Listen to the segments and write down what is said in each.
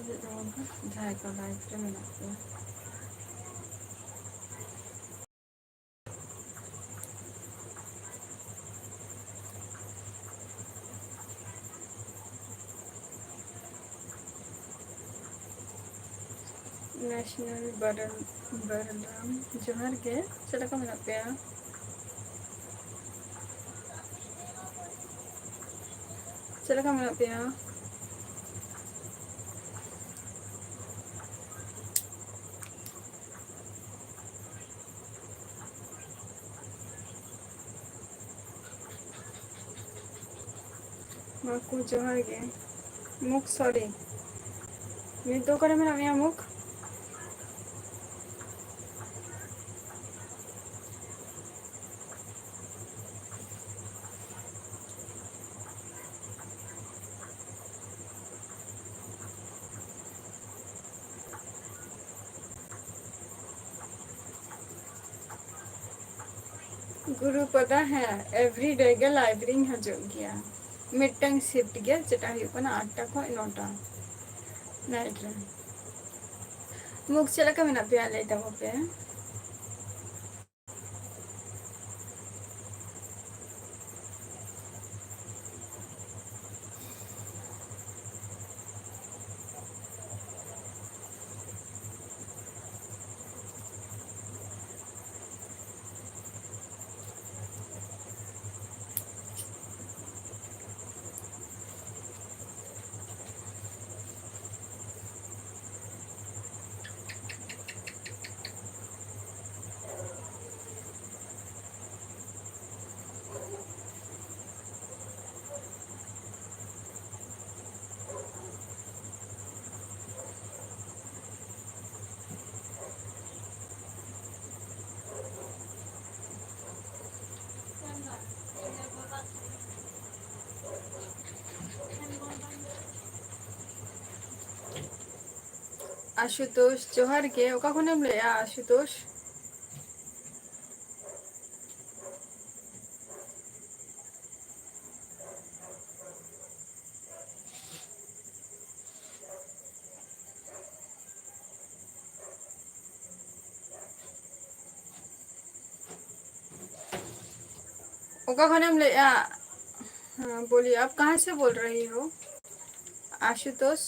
जहाँ को लाइफ रे मेनाग पेया नेशनल बरलाम जोहार के चला का मेनाग पेया चला का मेनाग पेया माकू जोहार के मुख सॉरी मी तो करे मेनाग मेया मुख गुरु पता है एवरी डे के लाइब्रेरी हजूग गया मिडटांग शिफ्ट गया जेटा हुई कना 8टा खय 9टा नाइट रे मुख चला का मेनाग पेया लई ताबो पे आशुतोष जोहार के ओका खुनेम लेया आशुतोष ओका खुनेम लेया हाँ बोलिए आप कहाँ से बोल रही हो आशुतोष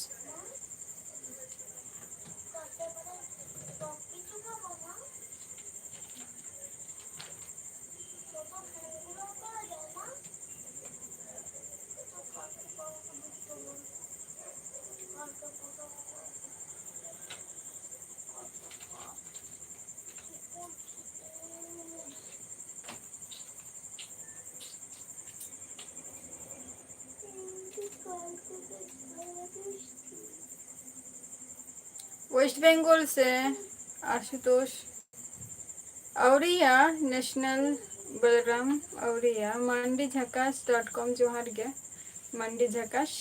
वेस्ट बंगाल से आशुतोष औरिया नेशनल बलराम औरिया मंडी झकास.com जोहार के मंडी झकास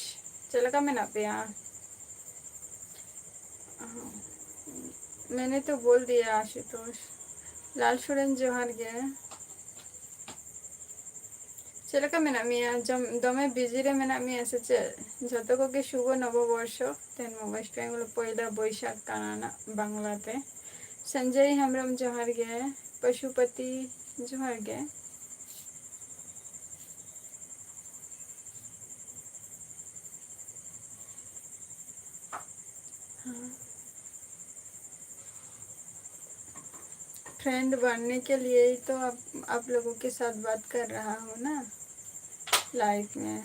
चला का मेनाग पेया मैंने तो बोल दिया आशुतोष लाल सुरेन जोहार के चला का मेनाग मेया दमे बिजी रे मेनाग मेया से झतो को के शुभ नववर्ष तेन वेस्ट बेंगल पहला बैशाख काना बांगलाते संजय हेम्ब्रम जोहार के पशुपति जोहार के फ्रेंड बनने के लिए ही तो आप लोगों के साथ बात कर रहा हूँ ना लाइफ में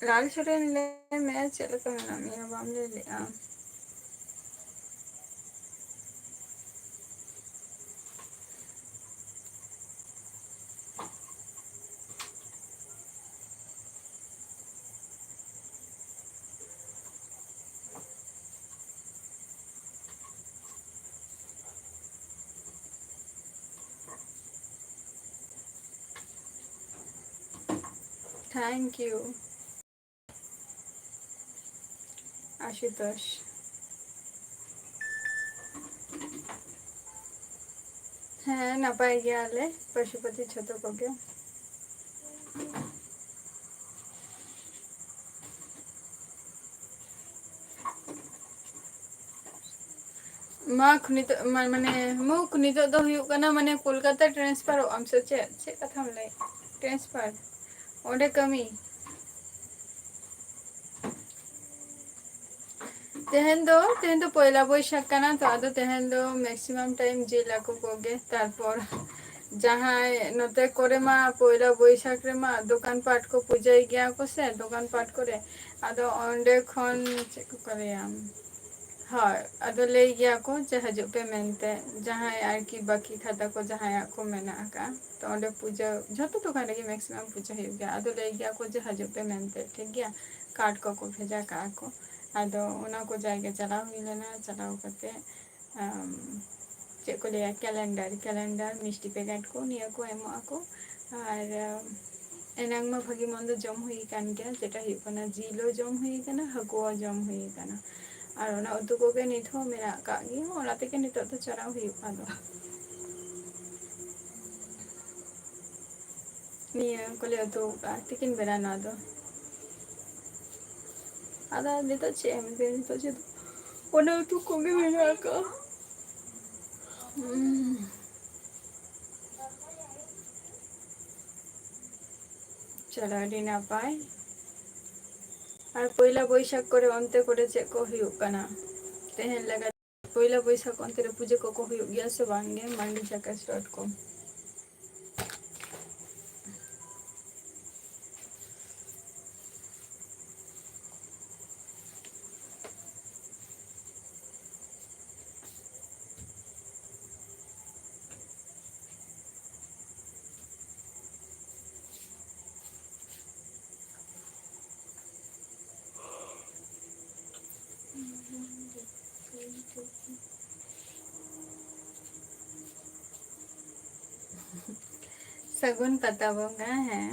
लाल सुरेन ले मैं चलो का मेनाग मेया बाम ले लिया थैंक यू आशुतोष ᱦᱮᱸ ᱱᱟᱯᱟᱭ ᱜᱮᱭᱟᱞᱮ ᱯᱚᱥᱩᱯᱚᱛᱤ ᱡᱷᱚᱛᱚ ᱠᱚᱜᱮ᱾ ᱢᱟᱜᱽ ᱱᱤᱛᱚᱜ ᱢᱟᱱᱮ ᱢᱩᱠ ᱱᱤᱛᱚᱜ ᱫᱚ ᱦᱩᱭᱩᱜ ᱠᱟᱱᱟ ᱢᱟᱱᱮ ᱠᱳᱞᱠᱟᱛᱟ ᱴᱨᱟᱱᱥᱯᱟᱨᱚᱜ ᱟᱢ ᱥᱮ ᱪᱮᱫ ᱠᱟᱛᱷᱟᱢ ᱞᱟᱹᱭ ᱴᱨᱟᱱᱥᱯᱟᱨ ᱚᱸᱰᱮ ᱠᱟᱹᱢᱤ ᱛᱮᱦᱮᱧ ᱫᱚ ᱯᱚᱭᱞᱟ ᱵᱳᱭᱥᱟᱠᱷ ᱠᱟᱱᱟ ᱛᱚ ᱟᱫᱚ ᱛᱮᱦᱮᱧ ᱫᱚ ᱢᱮᱠᱥᱤᱢᱟᱢ ᱴᱟᱭᱤᱢ ᱡᱤᱞ ᱦᱟᱹᱠᱩ ᱠᱚᱜᱮ ᱛᱟᱨᱯᱚᱨ ᱡᱟᱦᱟᱸᱭ ᱱᱚᱛᱮ ᱠᱚᱨᱮ ᱢᱟ ᱯᱚᱭᱞᱟ ᱵᱳᱭᱥᱟᱠᱷ ᱨᱮᱢᱟ ᱫᱚᱠᱟᱱ ᱯᱟᱴ ᱠᱚ ᱯᱩᱡᱟᱹᱭ ᱜᱮᱭᱟ ᱠᱚ ᱥᱮ ᱫᱚᱠᱟᱱ ᱯᱟᱴ ᱠᱚᱨᱮ ᱟᱫᱚ ᱚᱸᱰᱮ ᱠᱷᱚᱱ ᱪᱮᱫ ᱠᱚ ᱞᱟᱹᱭᱟ ᱦᱳᱭ ᱟᱫᱚ ᱞᱟᱹᱭ ᱜᱮᱭᱟ ᱠᱚ ᱡᱮ ᱦᱤᱡᱩᱜ ᱯᱮ ᱢᱮᱱᱛᱮ ᱡᱟᱦᱟᱸᱭ ᱟᱨᱠᱤ ᱵᱟᱹᱠᱤ ᱠᱷᱟᱛᱟ ᱠᱚ ᱡᱟᱦᱟᱸᱭᱟᱜ ᱠᱚ ᱢᱮᱱᱟᱜ ᱟᱠᱟᱫ ᱛᱚ ᱚᱸᱰᱮ ᱯᱩᱡᱟᱹ ᱡᱷᱚᱛᱚ ᱫᱚᱠᱟᱱ ᱨᱮᱜᱮ ᱢᱮᱠᱥᱤᱢᱟᱢ ᱯᱩᱡᱟᱹ ᱦᱩᱭᱩᱜ ᱜᱮᱭᱟ ᱟᱫᱚ ᱞᱟᱹᱭ ᱜᱮᱭᱟ ᱠᱚ ᱡᱮ ᱦᱤᱡᱩᱜ ᱯᱮ ᱢᱮᱱᱛᱮ ᱴᱷᱤᱠ ᱜᱮᱭᱟ ᱠᱟᱨᱰ ᱠᱚᱠᱚ ᱵᱷᱮᱡᱟ ᱠᱟᱜᱼᱟ ᱠᱚ ᱟᱫᱚ ᱚᱱᱟ ᱠᱚ ᱡᱟᱭᱜᱟ ᱪᱟᱞᱟᱣ ᱦᱩᱭ ᱞᱮᱱᱟ ᱪᱟᱞᱟᱣ ᱠᱟᱛᱮ ᱪᱮᱫ ᱠᱚ ᱞᱟᱹᱭᱟ ᱠᱮᱞᱮᱱᱰᱟᱨ ᱢᱤᱥᱴᱤ ᱯᱮᱠᱮᱴ ᱠᱚ ᱱᱤᱭᱟᱹ ᱠᱚ ᱮᱢᱚᱜ ᱟᱠᱚ ᱟᱨ ᱮᱱᱟᱝ ᱢᱟ ᱵᱷᱟᱜᱤ ᱢᱚᱱᱫᱚ ᱡᱚᱢ ᱦᱩᱭ ᱟᱠᱟᱱ ᱜᱮᱭᱟ ᱡᱮᱴᱟ ᱦᱩᱭᱩᱜ ᱠᱟᱱᱟ ᱡᱤᱞ ᱦᱚᱸ ᱡᱚᱢ ᱦᱩᱭ ᱟᱠᱟᱱᱟ ᱦᱟᱹᱠᱩ ᱦᱚᱸ ᱡᱚᱢ ᱦᱩᱭ ᱟᱠᱟᱱᱟ ᱟᱨ ᱚᱱᱟ ᱩᱛᱩ ᱠᱚᱜᱮ ᱱᱤᱛ ᱦᱚᱸ ᱢᱮᱱᱟᱜ ᱟᱠᱟᱫ ᱜᱮᱭᱟ ᱚᱱᱟ ᱛᱮᱜᱮ ᱱᱤᱛᱚᱜ ᱫᱚ ᱪᱟᱞᱟᱣ ᱦᱩᱭᱩᱜᱼᱟ ᱟᱫᱚ ᱱᱤᱭᱟᱹ ᱠᱚᱞᱮ ᱩᱛᱩ ᱟᱠᱟᱫᱼᱟ ᱛᱤᱠᱤᱱ ᱵᱮᱲᱟ ᱱᱚᱣᱟ ᱫᱚ ᱟᱫᱚ ᱱᱤᱛᱚᱜ ᱪᱮᱫ ᱮᱢ ᱱᱤᱛᱚᱜ ᱪᱮᱫ ᱚᱱᱟ ᱩᱛᱩ ᱠᱚᱜᱮ ᱢᱮᱱᱟᱜ ᱟᱠᱟᱫᱼᱟ ᱪᱚᱞᱚ ᱟᱹᱰᱤ ᱱᱟᱯᱟᱭ ᱟᱨ ᱯᱚᱭᱞᱟ ᱵᱳᱭᱥᱟᱠᱷ ᱠᱚᱨᱮ ᱚᱱᱛᱮ ᱠᱚᱨᱮ ᱪᱮᱫ ᱠᱚ ᱦᱩᱭᱩᱜ ᱠᱟᱱᱟ ᱛᱮᱦᱮᱧ ᱞᱟᱜᱟᱛ ᱯᱚᱭᱞᱟ ᱵᱳᱭᱥᱟᱠᱷ ᱚᱱᱛᱮ ᱨᱮ ᱯᱩᱡᱟᱹ ᱠᱚᱠᱚ ᱦᱩᱭᱩᱜ ᱜᱮᱭᱟ ᱥᱮ ᱵᱟᱝ ᱜᱮ ᱢᱟᱱᱰᱤ ᱡᱷᱟᱠᱟᱥ .com ᱥᱟᱹᱜᱩᱱ ᱯᱟᱛᱟ ᱵᱚᱸᱜᱟ ᱦᱮᱸ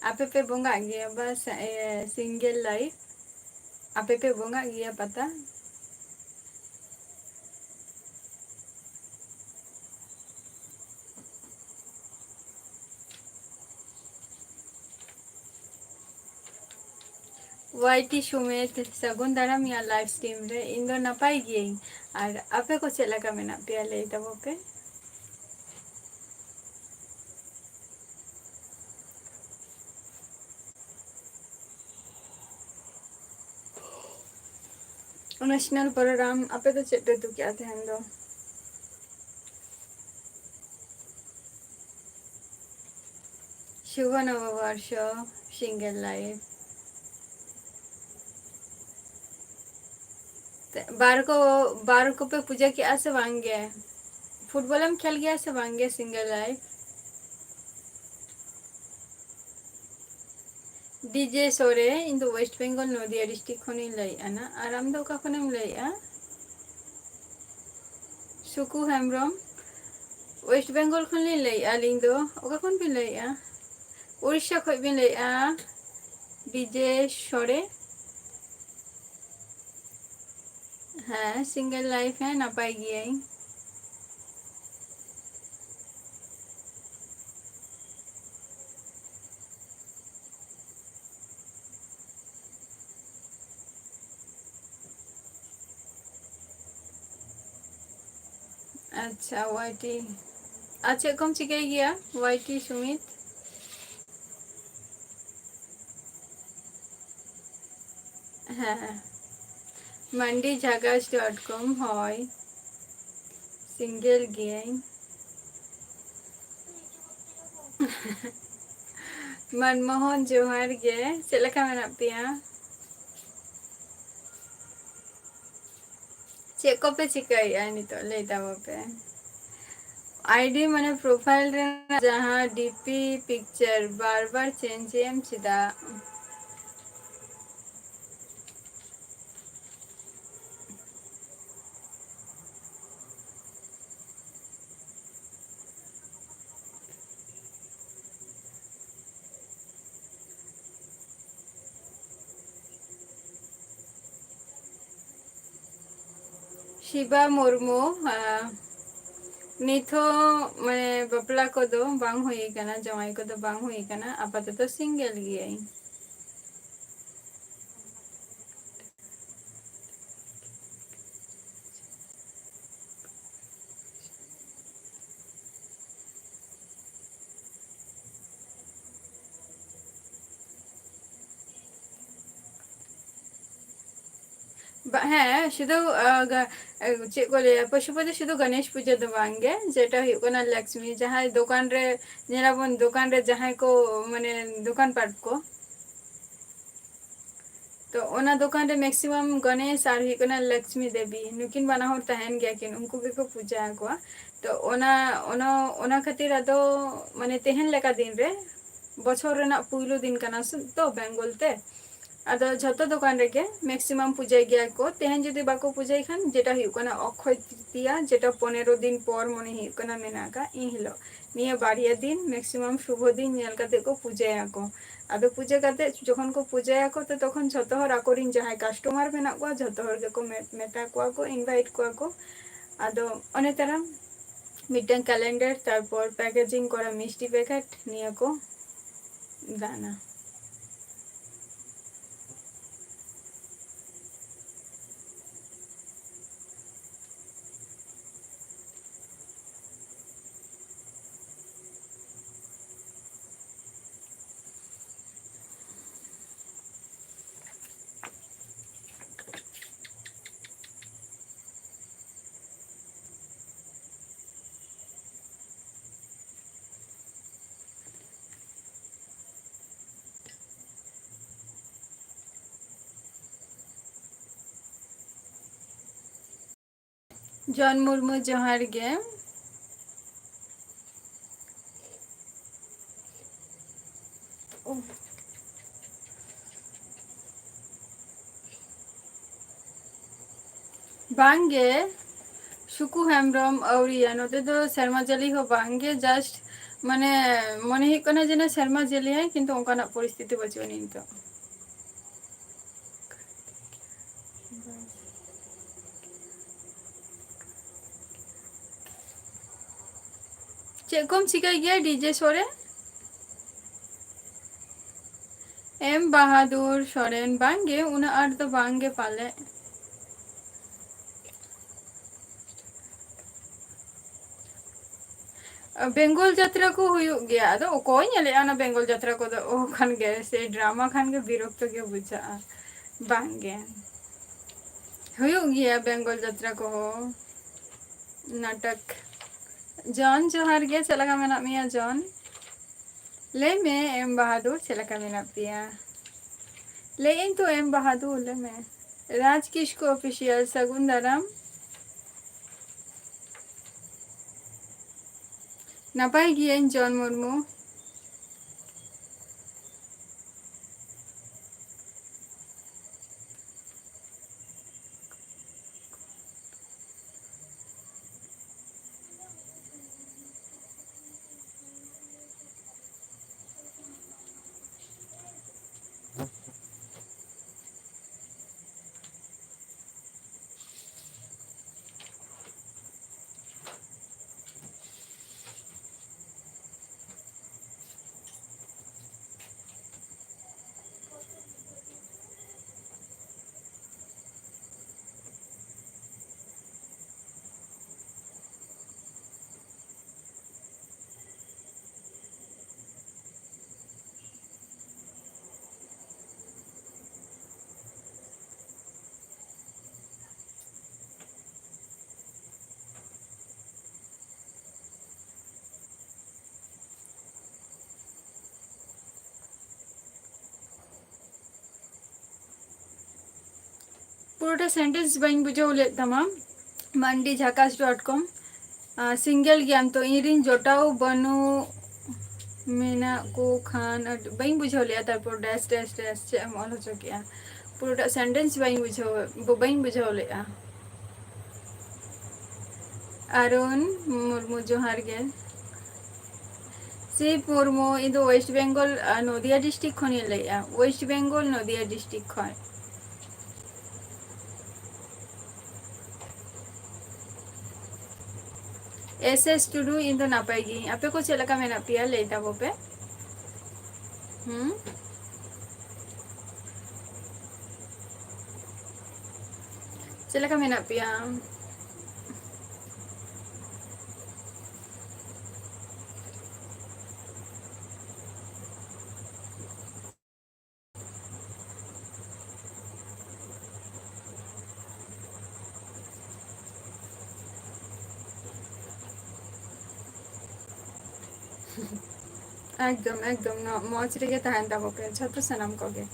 ᱟᱯᱮ ᱯᱮ ᱵᱚᱸᱜᱟᱜ ᱜᱮᱭᱟ ᱵᱟᱥ ᱥᱤᱝᱜᱮᱞ ᱞᱟᱭᱤᱯ ᱟᱯᱮ ᱯᱮ ᱵᱚᱸᱜᱟᱜ ᱜᱮᱭᱟ ᱯᱟᱛᱟ ᱳᱣᱟᱭᱴᱤ ᱥᱩᱢᱮᱛ ᱥᱟᱹᱜᱩᱱ ᱫᱟᱨᱟᱢ ᱞᱟᱭᱤᱵᱷ ᱥᱴ্ᱨᱤᱢ ᱨᱮ ᱤᱧ ᱫᱚ ᱱᱟᱯᱟᱭ ᱜᱤᱭᱟᱹᱧ ᱟᱨ ᱟᱯᱮ ᱠᱚ ᱪᱮᱫ ᱞᱮᱠᱟ ᱢᱮᱱᱟᱜ ᱯᱮᱭᱟ ᱞᱟᱹᱭ ᱛᱟᱵᱚ ᱯᱮ ᱱᱮᱥᱱᱟᱞ ᱯᱨᱳᱜᱨᱟᱢ ᱟᱯᱮ ᱫᱚ ᱪᱮᱫ ᱯᱮ ᱩᱛᱩ ᱠᱮᱜᱼᱟ ᱛᱮᱦᱮᱧ ᱫᱚ ᱥᱩᱵᱷ ᱱᱚᱵᱚᱵᱚᱨᱥᱚ ᱥᱤᱝᱜᱮᱞ ᱞᱟᱭᱤᱯ ᱵᱟᱨ ᱠᱚᱯᱮ ᱯᱩᱡᱟᱹ ᱠᱮᱜᱼᱟ ᱥᱮ ᱵᱟᱝ ᱜᱮ ᱯᱷᱩᱴᱵᱚᱞᱮᱢ ᱠᱷᱮᱞ ᱜᱮᱭᱟ ᱥᱮ ᱵᱟᱝ ᱜᱮ ᱥᱤᱝᱜᱮᱞ ᱞᱟᱭᱤᱯ ᱰᱤᱡᱮ ᱥᱳᱨᱮ ᱤᱧ ᱫᱚ ᱳᱭᱮᱥᱴ ᱵᱮᱝᱜᱚᱞ ᱱᱚᱫᱤᱭᱟ ᱰᱤᱥᱴᱤᱠ ᱠᱷᱚᱱᱤᱧ ᱞᱟᱹᱭᱮᱫᱼᱟ ᱟᱨ ᱟᱢ ᱫᱚ ᱚᱠᱟ ᱠᱷᱚᱱᱮᱢ ᱞᱟᱹᱭᱮᱜᱼᱟ ᱥᱩᱠᱩ ᱦᱮᱢᱵᱨᱚᱢ ᱳᱭᱮᱥᱴ ᱵᱮᱝᱜᱚᱞ ᱠᱷᱚᱱᱞᱤᱧ ᱞᱟᱹᱭᱮᱫᱼᱟ ᱟᱹᱞᱤᱧ ᱫᱚ ᱚᱠᱟ ᱠᱷᱚᱱ ᱵᱤᱱ ᱞᱟᱹᱭᱮᱫᱼᱟ ᱩᱲᱤᱥᱥᱟ ᱠᱷᱚᱡ ᱵᱤᱱ ᱞᱟᱹᱭᱮᱫᱼᱟ ᱰᱤᱡᱮ ᱥᱚᱨᱮ ᱦᱮᱸ ᱥᱤᱝᱜᱮᱞ ᱞᱟᱭᱤᱯ ᱦᱮᱸ ᱱᱟᱯᱟᱭ ᱜᱤᱭᱟᱹᱧ ᱟᱪᱪᱷᱟ ᱳᱣᱟᱭᱴᱤ ᱟᱨ ᱪᱮᱫ ᱠᱚᱢ ᱪᱤᱠᱟᱹᱭ ᱜᱮᱭᱟ ᱳᱣᱟᱭᱴᱤ ᱥᱩᱢᱤᱛ ᱦᱮᱸ ᱢᱟᱱᱰᱤ ᱡᱷᱟᱜᱟᱥ .com ᱦᱳᱭ ᱥᱤᱝᱜᱮᱞ ᱜᱤᱭᱟᱹᱧ ᱢᱟᱱᱢᱳᱦᱚᱱ ᱡᱚᱦᱟᱨ ᱜᱮ ᱪᱮᱫ ᱞᱮᱠᱟ ᱢᱮᱱᱟᱜ ᱯᱮᱭᱟ ᱪᱮᱫ ᱠᱚᱯᱮ ᱪᱤᱠᱟᱹᱭᱮᱫᱼᱟ ᱱᱤᱛᱚᱜ ᱞᱟᱹᱭ ᱛᱟᱵᱚ ᱯᱮ ᱟᱭᱰᱤ ᱢᱟᱱᱮ ᱯᱨᱚᱯᱷᱟᱤᱞ ᱨᱮᱱᱟᱜ ᱡᱟᱦᱟᱸ ᱰᱤᱯᱤ ᱯᱤᱠᱪᱟᱨ ᱵᱟᱨ ᱵᱟᱨ ᱪᱮᱧᱡ ᱮᱢ ᱪᱮᱫᱟᱜ ᱥᱤᱵᱟ ᱢᱩᱨᱢᱩ ᱱᱤᱛ ᱦᱚᱸ ᱢᱟᱱᱮ ᱵᱟᱯᱞᱟ ᱠᱚᱫᱚ ᱵᱟᱝ ᱦᱩᱭ ᱟᱠᱟᱱᱟ, ᱡᱟᱶᱟᱭ ᱠᱚᱫᱚ ᱵᱟᱝ ᱦᱩᱭ ᱟᱠᱟᱱᱟ, ᱟᱯᱟᱛᱚᱛᱚ ᱥᱤᱝᱜᱮᱞ ᱜᱤᱭᱟᱹᱧ᱾ ᱦᱮᱸ ᱥᱩᱫᱷᱩ ᱪᱮᱫ ᱠᱚ ᱞᱟᱹᱭᱟ ᱯᱚᱥᱩᱯᱚᱛᱤ ᱥᱩᱫᱷᱩ ᱜᱚᱱᱮᱥ ᱯᱩᱡᱟᱹ ᱫᱚ ᱵᱟᱝᱜᱮ, ᱡᱮᱴᱟ ᱦᱩᱭᱩᱜ ᱠᱟᱱᱟ ᱞᱚᱠᱥᱢᱤ ᱡᱟᱦᱟᱸᱭ ᱫᱚᱠᱟᱱ ᱨᱮ ᱧᱮᱞᱟᱵᱚᱱ ᱫᱚᱠᱟᱱ ᱨᱮ ᱡᱟᱦᱟᱸᱭ ᱠᱚ ᱢᱟᱱᱮ ᱫᱚᱠᱟᱱ ᱯᱟᱴ ᱠᱚ, ᱛᱚ ᱚᱱᱟ ᱫᱚᱠᱟᱱ ᱨᱮ ᱢᱮᱠᱥᱤᱢᱟᱢ ᱜᱚᱱᱮᱥ ᱟᱨ ᱦᱩᱭᱩᱜ ᱠᱟᱱᱟ ᱞᱚᱠᱥᱢᱤ ᱫᱮᱵᱤ ᱱᱩᱠᱤᱱ ᱵᱟᱱᱟ ᱦᱚᱲ ᱛᱟᱦᱮᱱ ᱜᱮᱭᱟ ᱠᱤᱱ, ᱩᱱᱠᱩ ᱜᱮᱠᱚ ᱯᱩᱡᱟᱹ ᱟᱠᱚᱣᱟ᱾ ᱛᱚ ᱚᱱᱟ ᱠᱷᱟᱹᱛᱤᱨ ᱟᱫᱚ ᱢᱟᱱᱮ ᱛᱮᱦᱮᱧ ᱞᱮᱠᱟ ᱫᱤᱱ ᱨᱮ ᱵᱚᱪᱷᱚᱨ ᱨᱮᱱᱟᱜ ᱯᱩᱭᱞᱩ ᱫᱤᱱ ᱠᱟᱱᱟ ᱛᱚ ᱵᱮᱝᱜᱚᱞ ᱛᱮ, ᱟᱫᱚ ᱡᱷᱚᱛᱚ ᱫᱚᱠᱟᱱ ᱨᱮᱜᱮ ᱢᱮᱠᱥᱤᱢᱟᱢ ᱯᱩᱡᱟᱹᱭ ᱜᱮᱭᱟ ᱠᱚ, ᱛᱮᱦᱮᱧ ᱡᱩᱫᱤ ᱵᱟᱠᱚ ᱯᱩᱡᱟᱹᱭ ᱠᱷᱟᱱ ᱡᱮᱴᱟ ᱦᱩᱭᱩᱜ ᱠᱟᱱᱟ ᱚᱠᱠᱷᱚᱭ ᱛᱤᱛᱤᱭᱟ, ᱡᱮᱴᱟ 15 ᱫᱤᱱ ᱯᱚᱨ ᱢᱚᱱᱮ ᱦᱩᱭᱩᱜ ᱠᱟᱱᱟ ᱢᱮᱱᱟᱜ ᱟᱠᱟᱫ ᱤᱱ ᱦᱤᱞᱳᱜ, ᱱᱤᱭᱟᱹ ᱵᱟᱨᱭᱟ ᱫᱤᱱ ᱢᱮᱠᱥᱤᱢᱟᱢ ᱥᱩᱵᱷᱚ ᱫᱤᱱ ᱧᱮᱞ ᱠᱟᱛᱮᱜ ᱠᱚ ᱯᱩᱡᱟᱹᱭᱟᱠᱚ᱾ ᱟᱫᱚ ᱯᱩᱡᱟᱹ ᱠᱟᱛᱮᱜ ᱡᱚᱠᱷᱚᱱ ᱠᱚ ᱯᱩᱡᱟᱹᱭᱟᱠᱚ ᱛᱚᱠᱷᱚᱱ ᱡᱷᱚᱛᱚ ᱦᱚᱲ ᱟᱠᱚᱨᱮᱱ ᱡᱟᱦᱟᱸᱭ ᱠᱟᱥᱴᱚᱢᱟᱨ ᱢᱮᱱᱟᱜ ᱠᱚᱣᱟ ᱡᱷᱚᱛᱚ ᱦᱚᱲ ᱜᱮᱠᱚ ᱢᱮᱛᱟ ᱠᱚᱣᱟ ᱠᱚ, ᱤᱱᱵᱷᱟᱭᱤᱴ ᱠᱚᱣᱟ ᱠᱚ, ᱟᱫᱚ ᱚᱱᱮ ᱛᱟᱨᱟ ᱢᱤᱫᱴᱟᱝ ᱠᱮᱞᱮᱱᱰᱟᱨ ᱛᱟᱨᱯᱚᱨ ᱯᱮᱠᱮᱡᱤᱝ ᱠᱚᱨᱟ ᱢᱤᱥᱴᱤ ᱯᱮᱠᱮᱴ ᱱᱤᱭᱟᱹ ᱠᱚ ᱫᱟᱱᱟ᱾ ᱡᱚᱱ ᱢᱩᱨᱢᱩ ᱡᱚᱦᱟᱨ ᱜᱮ᱾ ᱵᱟᱝᱜᱮ ᱥᱩᱠᱩ ᱦᱮᱢᱵᱨᱚᱢ ᱟᱹᱣᱨᱤᱭᱟ, ᱱᱚᱛᱮ ᱫᱚ ᱥᱮᱨᱢᱟ ᱡᱟᱹᱲᱤ ᱦᱚᱸ ᱵᱟᱝᱜᱮ, ᱡᱟᱥᱴ ᱢᱟᱱᱮ ᱢᱚᱱᱮ ᱦᱩᱭᱩᱜ ᱠᱟᱱᱟ ᱡᱮᱱᱚ ᱥᱮᱨᱢᱟ ᱡᱟᱹᱲᱤᱭᱟᱭ ᱠᱤᱱᱛᱩ ᱚᱱᱠᱟᱱᱟᱜ ᱯᱚᱨᱤᱥᱛᱷᱤᱛᱤ ᱵᱟᱹᱪᱩᱜ ᱟᱹᱱᱤᱡ ᱱᱤᱛᱚᱜ᱾ ᱪᱮᱫ ᱠᱚᱢ ᱪᱤᱠᱟᱹᱭ ᱜᱮᱭᱟ ᱰᱤᱡᱮ ᱥᱳ ᱨᱮ? ᱮᱢ ᱵᱟᱦᱟᱫᱩᱨ ᱥᱚᱨᱮᱱ ᱵᱟᱝᱜᱮ ᱩᱱᱟᱹᱜ ᱟᱸᱴ ᱫᱚ ᱵᱟᱝᱜᱮ ᱯᱟᱞᱮᱜ᱾ ᱵᱮᱝᱜᱚᱞ ᱡᱟᱛᱨᱟ ᱠᱚ ᱦᱩᱭᱩᱜ ᱜᱮᱭᱟ, ᱟᱫᱚ ᱚᱠᱚᱭ ᱧᱮᱞᱮᱜᱼᱟ ᱚᱱᱟ ᱵᱮᱝᱜᱚᱞ ᱡᱟᱛᱨᱟ ᱠᱚᱫᱚ ᱠᱷᱟᱱ ᱜᱮ ᱥᱮ ᱰᱨᱟᱢᱟ ᱠᱷᱟᱱ ᱜᱮ ᱵᱤᱨᱚᱠᱛᱚ ᱜᱮ ᱵᱩᱡᱷᱟᱹᱜᱼᱟ, ᱵᱟᱝᱜᱮ᱾ ᱦᱩᱭᱩᱜ ᱜᱮᱭᱟ ᱵᱮᱝᱜᱚᱞ ᱡᱟᱛᱨᱟ ᱠᱚᱦᱚᱸ, ᱱᱟᱴᱚᱠ᱾ ᱡᱚᱱ ᱡᱚᱦᱟᱨ ᱜᱮ, ᱪᱮᱫ ᱞᱮᱠᱟ ᱢᱮᱱᱟᱜ ᱢᱮᱭᱟ ᱡᱚᱱ? ᱞᱟᱹᱭ ᱢᱮ ᱮᱢ ᱵᱟᱦᱟᱫᱩᱨ ᱪᱮᱫ ᱞᱮᱠᱟ ᱢᱮᱱᱟᱜ ᱯᱮᱭᱟ? ᱞᱟᱹᱭ ᱟᱹᱧ ᱛᱚ ᱮᱢ ᱵᱟᱦᱟᱫᱩᱨ ᱞᱟᱹᱭ ᱢᱮ᱾ ᱨᱟᱡᱽ ᱠᱤᱥᱠᱩ ᱚᱯᱷᱤᱥᱤᱭᱟᱞ ᱥᱟᱹᱜᱩᱱ ᱫᱟᱨᱟᱢ᱾ ᱱᱟᱯᱟᱭ ᱜᱤᱭᱟᱹᱧ ᱡᱚᱱ ᱢᱩᱨᱢᱩ᱾ ᱯᱩᱨᱳᱴᱟ ᱥᱮᱱᱴᱮন্স ᱵᱟᱹᱧ ᱵᱩᱡᱷᱟᱹᱣ ᱞᱮᱫ ᱛᱟᱢᱟ, ᱢᱟᱱᱰᱤ ᱡᱷᱟᱠᱟᱥ .com ᱥᱤᱝᱜᱮᱞ ᱜᱮᱭᱟᱢ ᱛᱚ ᱤᱧᱨᱮᱱ ᱡᱚᱴᱟᱣ ᱵᱟᱹᱱᱩᱜ ᱢᱮᱱᱟᱜ ᱠᱚ ᱠᱷᱟᱱ ᱵᱟᱹᱧ ᱵᱩᱡᱷᱟᱹᱣ ᱞᱮᱜᱼᱟ, ᱛᱟᱨᱯᱚᱨ ᱰᱮᱥ ᱰᱮᱥ ᱰᱮᱥ ᱪᱮᱫ ᱮᱢ ᱚᱞ ᱦᱚᱪᱚ ᱠᱮᱜᱼᱟ? ᱯᱩᱨᱟᱹᱴᱟᱜ ᱥᱮᱱᱴᱮᱱᱥ ᱵᱟᱹᱧ ᱵᱩᱡᱷᱟᱹᱣ ᱞᱮᱜᱼᱟ᱾ ᱟᱨᱩᱱ ᱢᱩᱨᱢᱩ ᱡᱚᱦᱟᱨ ᱜᱮ᱾ ᱥᱤᱵ ᱢᱩᱨᱢᱩ, ᱤᱧ ᱫᱚ ᱳᱭᱮᱥᱴ ᱵᱮᱝᱜᱚᱞ ᱱᱚᱫᱤᱭᱟ ᱰᱤᱥᱴᱤᱠ ᱠᱷᱚᱱᱤᱧ ᱞᱟᱹᱭᱮᱜᱼᱟ, ᱳᱭᱮᱥᱴ ᱵᱮᱝᱜᱚᱞ ᱱᱚᱫᱤᱭᱟ ᱰᱤᱥᱴᱤᱠ ᱠᱷᱚᱱ᱾ एसएस टुडू इन दो नापाई गी आपे को चलका मेना पिया ले ताबो पे चलका मेना पिया एकदम एकदम न मौज रे तहन ताबो पे झतो सनम कोगे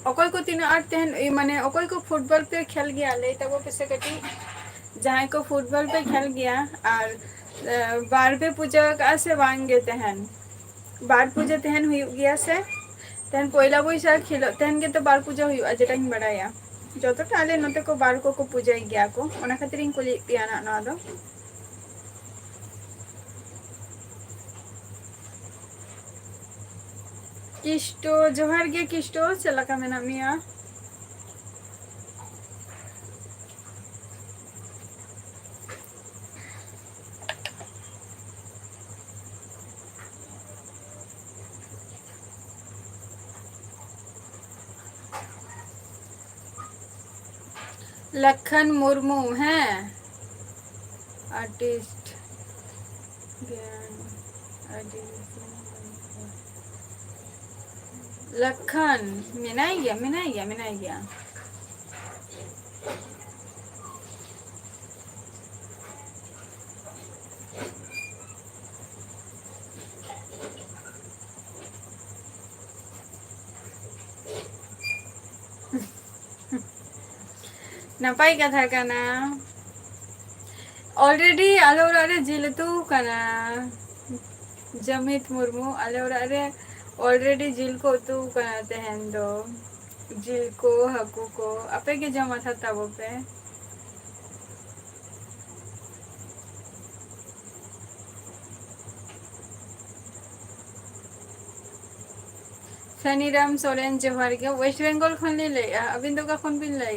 अकोय को तीन आठ तेहन माने अकोय को फुटबॉल पे खेल गया ले तब पे कटी जहाँ को फुटबॉल पे खेल गया और बार पे पूजा का से वांगे तेहन बार पूजा तेहन हुई गया से तेहन पहला बैसाख खिलो तेहन के तो बार पूजा हुई जेटा बड़ाया जो तो आले नते को बार को पूजा गया को ओना खातिर इन कुली पियाना ना दो किस्टो जोहर गे किस्टो चला का मेना मिया लखन मुर्मू हैं आर्टिस्ट लखन मिनाई गया नपाई कथा कना ऑलरेडी आले ओरा रे जिलतु कना जमित मुर्मू आले ओरा रे ऑलरेडी जिल को तू कना तेहन दो जिल को हकू को आपे के जमा था तब पे सनीराम सोरेन जोहार के वेस्ट बेंगल खन ले अबिन दो का खन बिन ले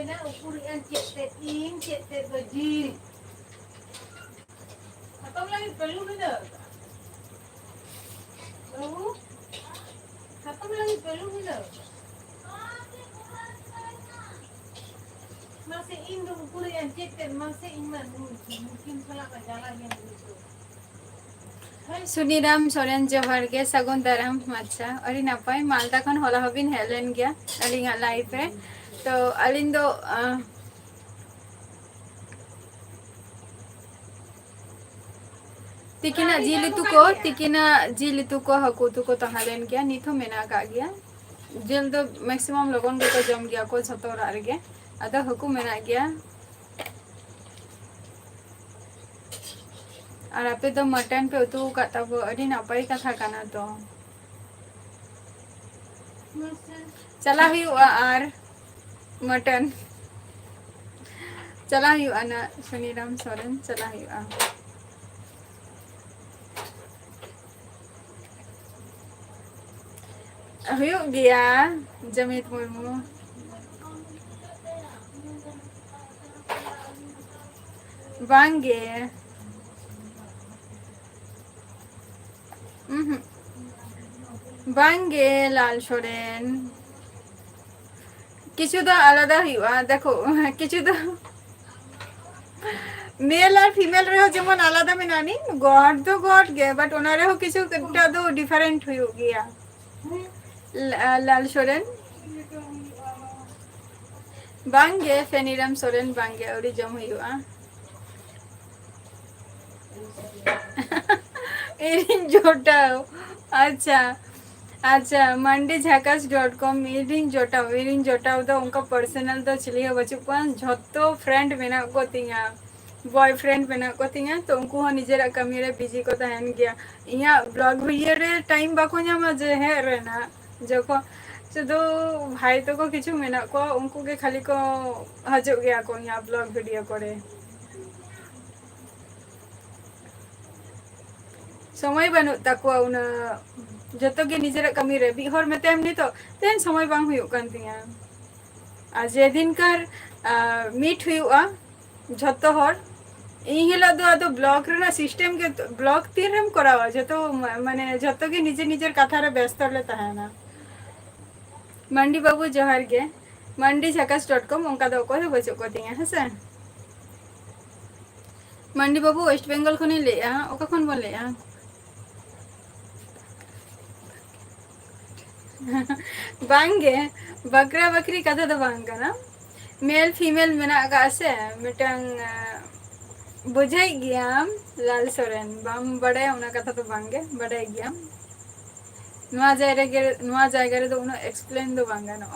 ना ऊपर चेते बजी खत्म लगी पहलू में दो बाबू खत्म लगी पहलू में दो मासे इन दो ऊपर चेते मासे इन में मुकिन फला का जाला में सुनीराम सोरेन जोहार के सगुन दाराम अच्छा अरे नपाय मालदा खन होला हबिन हेलेन गया अलिंगा लाइफ है तो अलिन दो तिकिना जिलितु को हकु तु को तहालेन गया निथो मेना का गया जिल दो मैक्सिमम लोगन को जम गया को छतो रा रे अदा हकु मेना गया और आपे तो मटन पे उतु का तब अड़ी नपाई कथा काना तो चला हुई आर मटन चला हुई आना सुनीराम सोरेन चला हुई हुई गया जमित मुर्मू बांगे बांगे लाल सोरेन किछु दो आलादा हुआ देखो किछु दो मेल और फीमेल रहो जेमन आलादा में नानी गॉड दो गॉड गे बट ओना रहो किछु कटा दो डिफरेंट हुई गया लाल सोरेन बांगे फेनीराम सोरेन बांगे और जम हुआ इरिन जोटाओ अच्छा अच्छा मंडी झाकास .com इरिन जोटाओ दो उनका पर्सनल तो चलिए बच्चों को झोतो फ्रेंड मेना को तिया बॉयफ्रेंड मेना को तिया तो उनको हो निजेरा कमी रे बिजी को तहन गया इया ब्लॉग वीडियो रे टाइम बाको ᱧᱟᱢᱟ जे है रेना जको शुधु भाई तो को किछु मेना को उनको के खाली को हजो गया को यहाँ ब्लॉग वीडियो करे समय बानु ताकुआ उना जतो के निजेरा कमी रे बि हर मेते हमनी तो तेन समय बांग हुयो कान तिया आ जे दिन कर मीट हुआ झतो हर इन हिलो दो आदो ब्लॉग रे सिस्टम के ब्लॉग तीरम करावा जतो माने जतो के निजे निजेर कथा रे व्यस्त ले तहना मंडी बाबू जोहार गे मंडी झाकास .com उनका दो को बचो को तिया हसे मंडी बाबू वेस्ट बेंगल खने ले ओका खन बोले बांगे बकरा बकरी कथा तो बांग ना मेल फीमेल मेना का से मिटंग बुझाई गयाम लाल सोरेन बाम बड़े उना कथा तो बांगे बड़े गयाम नुआ जायगा रे तो उना एक्सप्लेन दो बांगा नो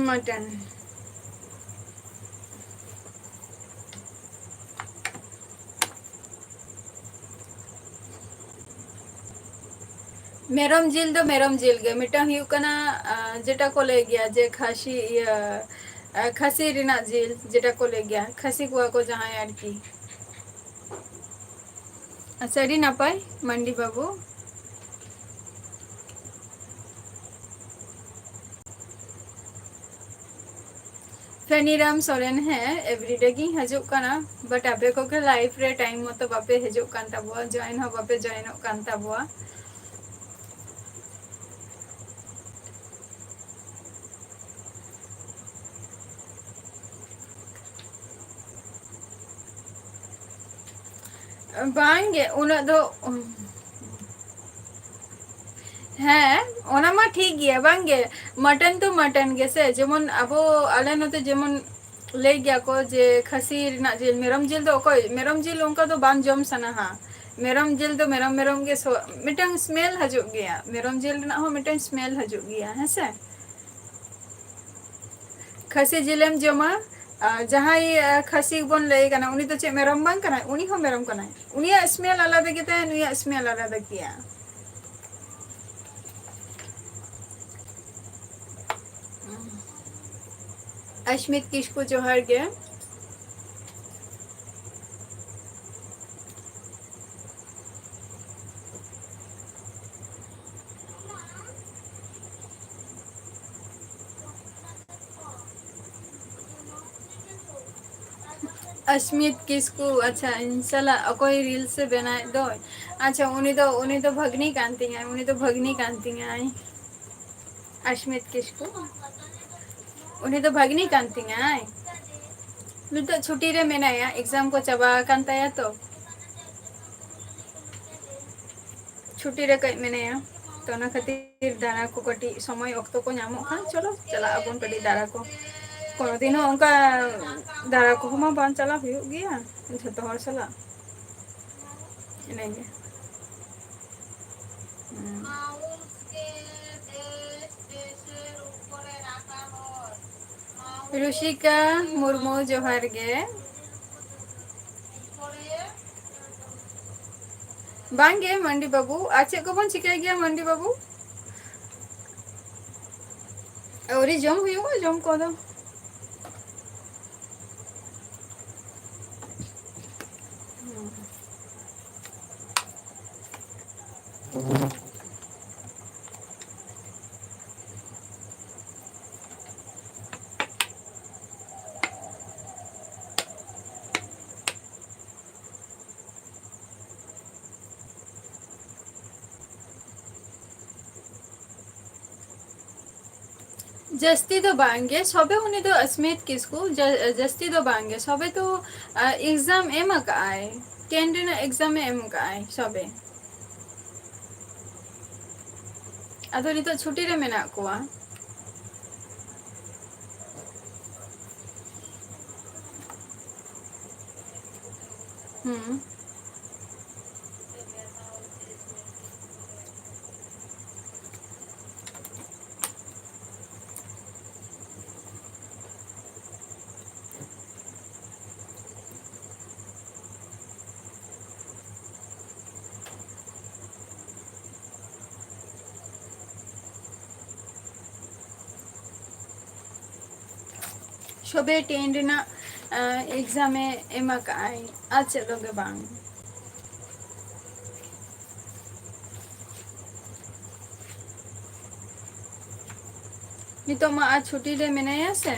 मटन मेरम जिल गे मिटंग हुई कना जेटा को ले गया जे खासी खासी रिना जिल जेटा को ले गया खासी कुआ को जहाँ यार की अच्छा री नापाय मंडी बाबू फेनीराम सोरेन है एवरीडे की हजुक कना बट आपे को के लाइफ रे टाइम मतो बापे हजुक कान ताबुआ जॉइन हो बापे जॉइन हो कान ताबुआ बांगे उना दो हाँ ओना मा ठीक गया बांगे मटन तो मटन गे से जेमन अबो आले नते जेमन ले गया को जे खसी रिना जिल मेरम जिल दो कोई मेरम जिल उनका तो बान जम सना हा मेरम जिल तो मेरम गे मिटंग स्मेल हजु गया मेरम जिल ना हो मिटंग स्मेल हजु गया है से खसी जिलेम जमा जहाँ खसी बन ले कना उनी तो चे मेरम बांग कना उनी हो मेरम कना उनिया स्मेल आलादा गिता नुया स्मेल आलादा किया अश्मित किसको जोहार गे अश्मित किसको अच्छा इंशाल्लाह कोई रील से बनाए दो अच्छा उन्हीं तो भगनी कांती हैं उन्हीं तो भगनी कांती हैं आई अश्मित किसको उन्हीं तो भगनी कांती हैं आई तो छुट्टी रे मैंने आया एग्जाम को चबा कांता है तो छुट्टी रे कई मैंने आया तो ना खातिर दाना को कटी समय वक्त को नामो खान चलो चला अपन कटी दारा को कोनो दिन उनका दारा को मा बान चला हुई गया झतो हर चला नहीं ऋषिका मुर्मू जोहार गे बांगे मंडी बाबू आज को बन चिका गया मंडी बाबू और जम हुई जम को दो जस्ती तो बांगे सबे उन्हें तो अस्मित किसको जस्ती तो बांगे सबे तो एग्जाम एम का आए टेंडर एग्जाम एम का आए सबे अदो नितो छुट्टी रे मेना कोआ हम्म सबे टेंडर ना एग्जाम एम का आए आज चलोगे बांग नितो मा आज छुट्टी रे मेना यासे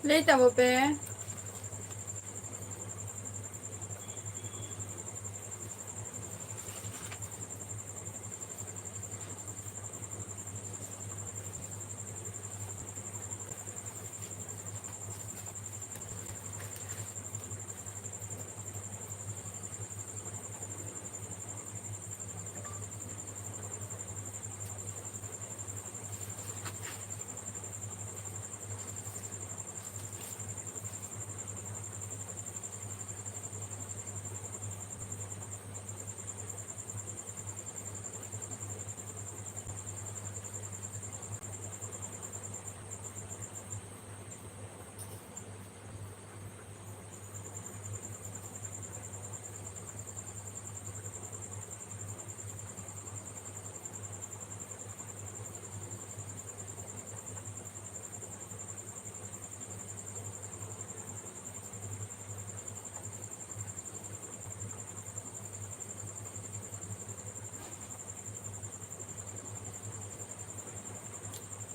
लेता वो पे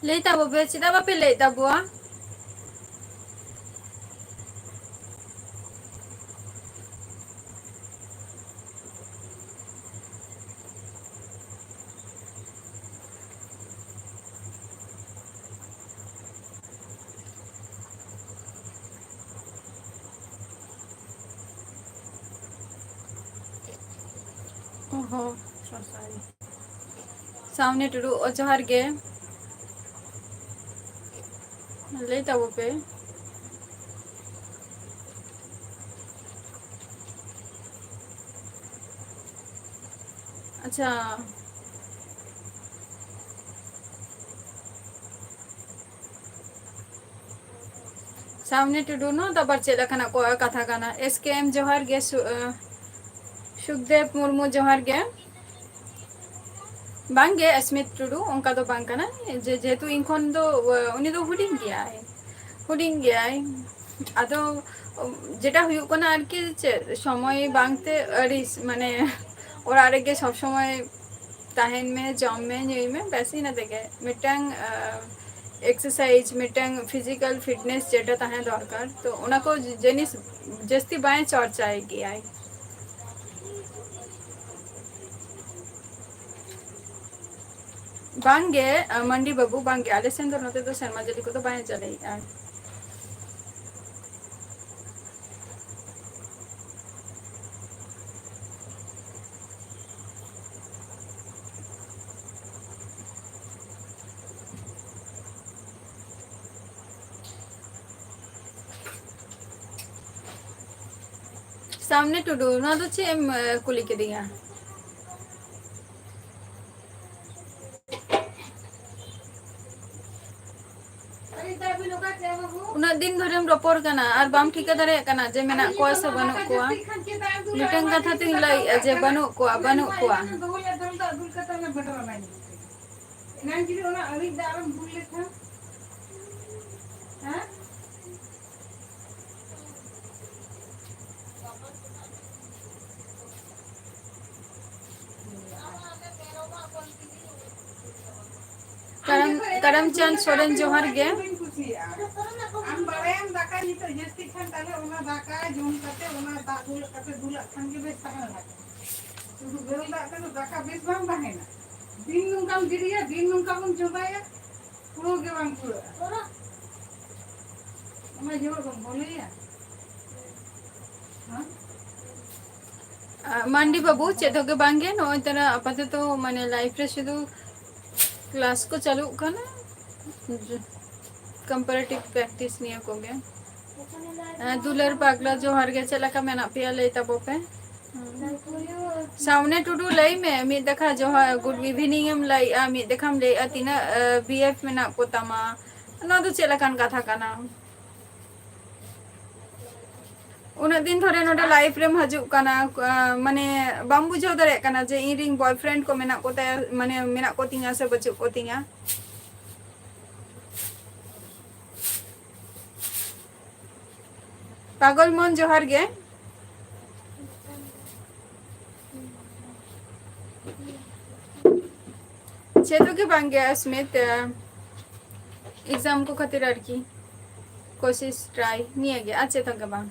लेता वो पे चिदा वो पे लेता बुआ ओहो so sorry सामने टुडू ओ जोहर गे लेता वो पे अच्छा सामने टुडू नो तबर चेला खाना को कथा खाना एसकेएम जोहर गे सुखदेव मुर्मू जोहर गे बांगे अस्मित टुडू उनका तो बांग कना जेहेतु इनखन दो उनी दो हुडिंग गया है हुडिंग गया है आदो जेटा हुयुग कना आरकी समय बांगते अड़िस माने और आरेगे सब समय ताहेन में जम में न्यूई में वैसे ही ना देखे मिटांग एक्सरसाइज मिटांग फिजिकल फिटनेस जेटा ताहें दरकार तो उना को जेनिस जस्ती बाएं चर्चा की आई बांगे मंडी बाबू बांगे आले सेन तो नते तो शर्मा जली को तो बाएं चले आई सामने टुडू ना तो चे एम कुली के दिया उना दिन धरेम रपोर कना और बाम ठिका दरे कना जे मेना को से बनु कोआ मिटन कथा तिन लई जे बनु कोआ करमचंद सोरेन जोहर गे आम बड़ायम दाका नितो जस्ती खान ताले ओना दाका जोम कते ओना दादुल कते दुला खान के बेस ताहन लागे सुदु बेल दाका तो दाका बेस बाम बाहेना दिन नुंकाम गिरिया दिन नुंकाम जोबाया पुरो के बाम पुरो ओरा ओमा जोर को बोलिया हां मांडी बाबू चेतो के बांगे नो इतना आपाततो माने लाइफ रे शुदु क्लास को चालू करना कंपैरेटिव प्रैक्टिस निया को गया दुलर पागला जो हर गया चला का मेना पिया ले तबो पे सामने टुडू लई में मी देखा जो है गुड इवनिंग एम लई मी देखा हम ले अतिना बीएफ में ना पोतामा ना तो चला कान कथा काना उना दिन धरे नोडे लाइफ रेम हजू काना माने बाम बुझो दरे काना जे इरिंग बॉयफ्रेंड को मेना को माने मेना को तिंगा से बचु को तिंगा पागल मन जोहर गे चेतो के बांगे स्मिथ एग्जाम को खातिर अड़की कोशिश ट्राई नहीं है गया अच्छे तक बांग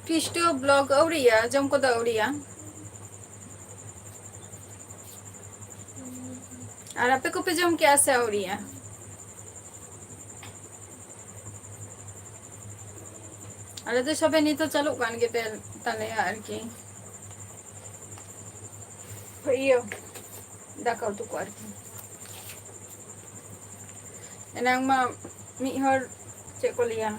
क्रिस्टो ब्लॉग औरिया जम को दौड़िया और आपे को पे जम क्या से औरिया अरे तो सबे नहीं तो चलो कान के तले यार की भैया दाका तो कर एनांग मा मी हर चे को लिया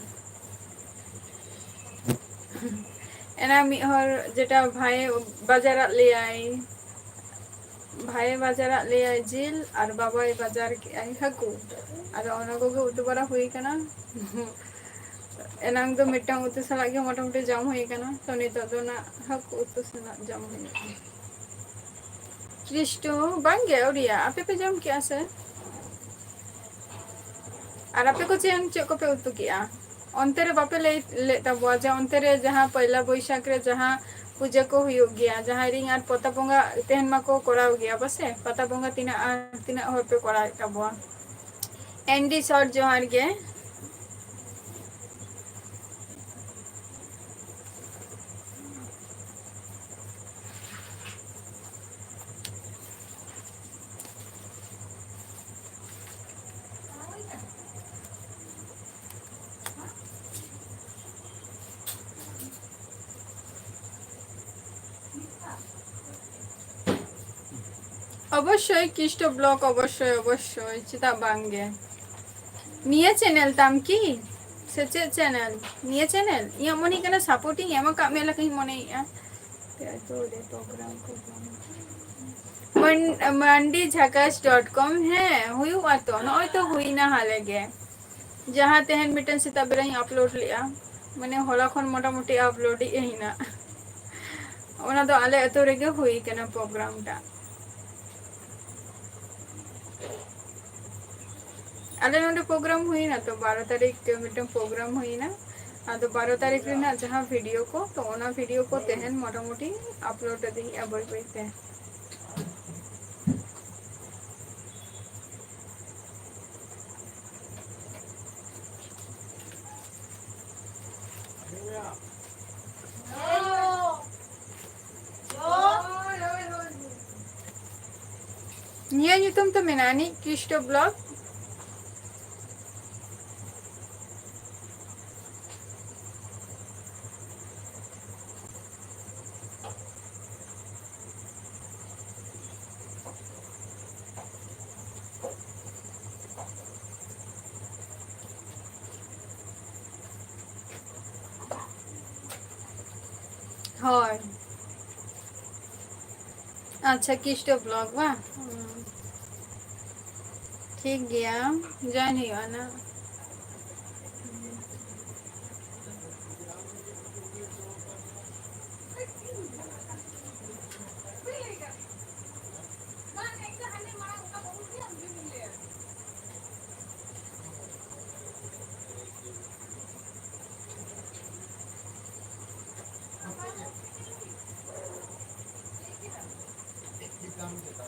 एना मी हर जेटा भाई बाजार ले आई भाई बाजार ले आई जिल और बाबा बाजार के आई हकू और ओना को उतु बड़ा हुई कना एनांग तो मिट्टा उतु सला के मोटामोटी जाम हुई कना तो नितो तो ना हकू उतु सला जाम हुई क्रिस्टो बांगे ओरिया आपे पे जाम क्या से और आपे को चेन चे को पे उतु किया अंतरे बापे ले तबवा जा अंतरे जहां पहला बैशाख रे जहां पूजा को हुई गया जहां रिंग और पता पोंगा तेहन मा को कोराव गया बसे पता पोंगा तिना हर पे कोरा तबवा एंडी शॉर्ट जोहार गे অবশ্যই কৃষ্ট ব্লগ অবশ্যই চিতা বাঙ্গে নিয়ে চ্যানেল তাম কি সেচে চ্যানেল নিয়ে চ্যানেল ইয়া মনি কেন সাপোর্টিং এমা কামেলা কই মনে ইয়া তো দে प्रोग्राम को mandizakas.com है हुई हुआ तो नय तो हुई ना हाले गे जहां तेहन मिटन से तब रही अपलोड लिया माने होला खन मोटा मोटी अपलोड ही ना ओना तो आले अतो रेगे हुई केना प्रोग्राम टा आले नोडे प्रोग्राम हुई ना तो 12 तारीख के मिटन प्रोग्राम हुई ना आदो 12 तारीख रेना जहां वीडियो को तो ओना वीडियो को तेहन मोटामुटी अपलोड दी अबई बईते निया nyutum तो मेनानी किस्टो ब्लॉग হয় अच्छा किस्टो ब्लॉग बा ठीक गया जॉइन हुआ ना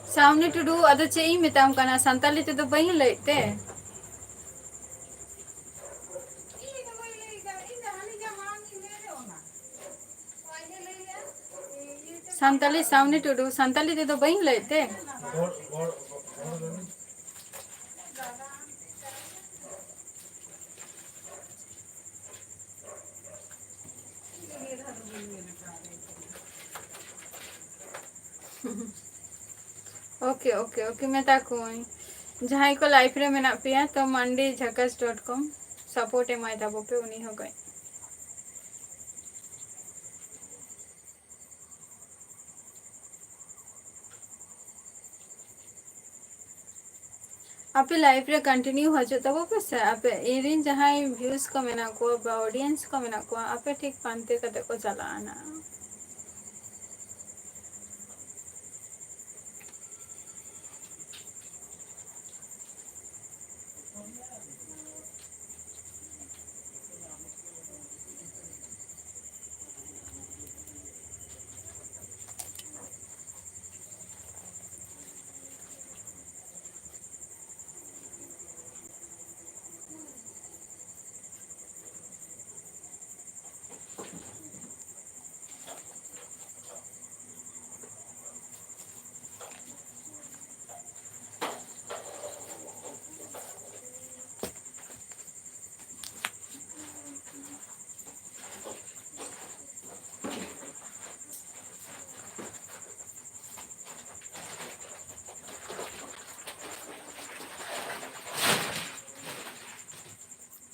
सामने टुडू अदो चेई मिताम कना संताली ते तो बही लेते संताली सामने टुडू संताली ते तो बही लेते ओके ओके ओके मैं ताकुई जहां को लाइफ रे मेना पिया तो mandizhakas.com सपोर्ट एम आई दाबो पे उनी हो गए आपे लाइफ रे कंटिन्यू हो जो तबो पे से आपे इरिन जहां व्यूज को मेना को बा ऑडियंस को मेना को आपे ठीक पानते कते को चलाना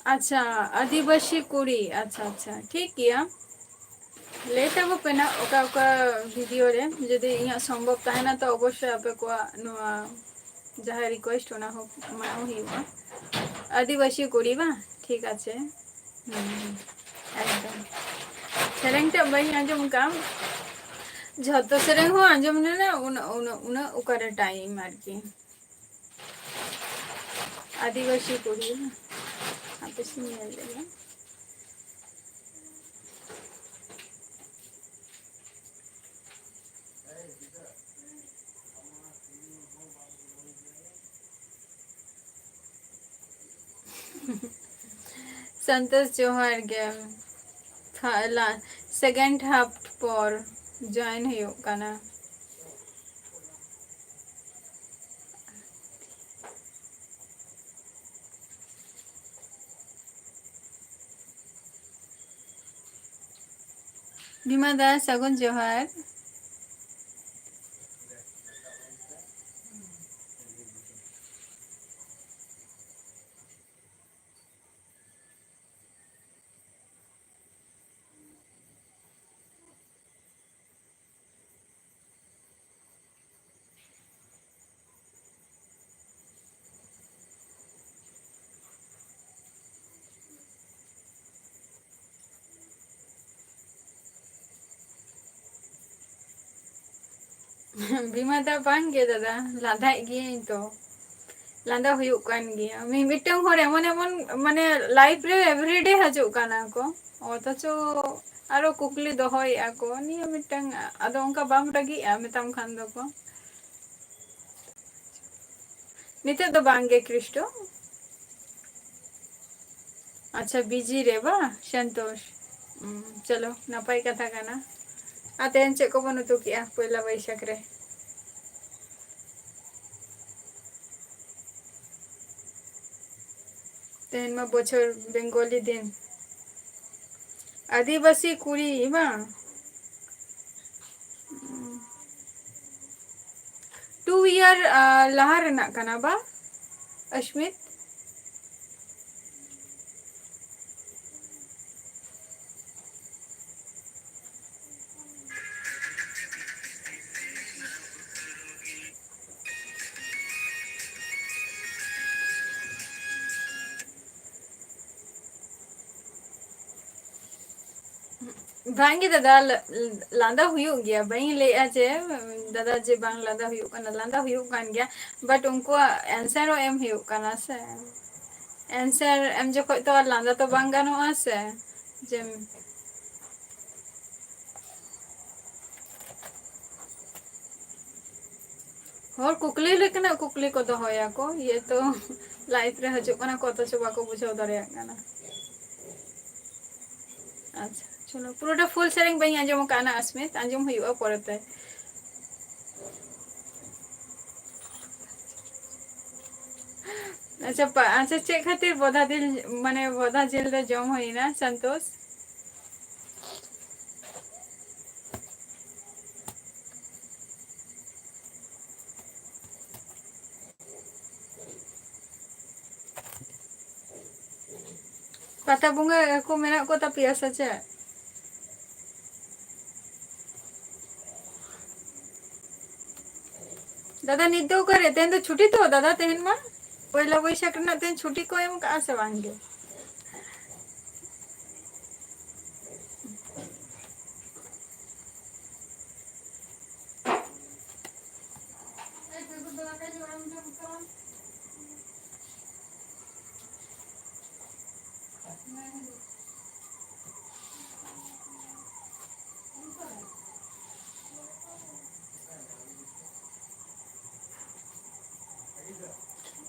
अच्छा आदिवासी कुड़ी अच्छा अच्छा ठीक गया लेट अब पे ना ओका ओका वीडियो रे जदि इया संभव ताहेना तो अवश्य आपे को नोआ जहां रिक्वेस्ट होना हो मानो हिवा आदिवासी कुड़ी बा ठीक আছে एकदम सेरेंग टे बई आंजम काम झतो सेरेंग हो आंजम ने ना उन उन उन उकारे टाइम आरकी आदिवासी कुड़ी ना आप इसमें मिल जाएगा संतोष चौहान के सेकंड हाफ पर जॉइन हुई काना भीमा दास सगुन जोहार भीमा दा बांग गे दादा लाधा गे तो लांदा हुयुग कान गिया मिमिटंग हर एमन एमन माने लाइफ रे एवरीडे हजुग काना को अथचो आरो कुकली दोहय आको निया मिटंग आदो उनका बाम रगी मेताम खान दो को निते दो बांगे क्रिस्टो अच्छा बिजी रे बा संतोष चलो नपाय कथा काना आतेन चे को बन उतु किया पहिला बैशाख रे तेन मा बछर बेंगोली दिन आदिवासी कुड़ी बा 2 year लहा रेना काना बा अश्मित भांगी दादा लांदा हुयुग गया बई ले जे दादा जे बांग लांदा हुयुग कना लांदा हुयुग कान गया बट उनको आंसर एम हुयुग कना से आंसर एम जो तो लांदा तो बांग गानो से जे और कुकली लेकना कुकली को तो होया को ये तो लाइफ रे हजू कना को तो चबा को बुझो दरे कना अच्छा चलो पूरा फुल सेरिंग बई आंजम काना अस्मित आंजम हुयुआ पड़ते अच्छा अच्छा चे खातिर बधा दिल माने बधा जेल रे जम होई ना संतोष पता बुंगा को मेना को तपिया सचे दादा निदो करे तेन तो छुट्टी तो दादा तेन मा पहिला बैशाख ना तेन छुट्टी को एम का से वांगे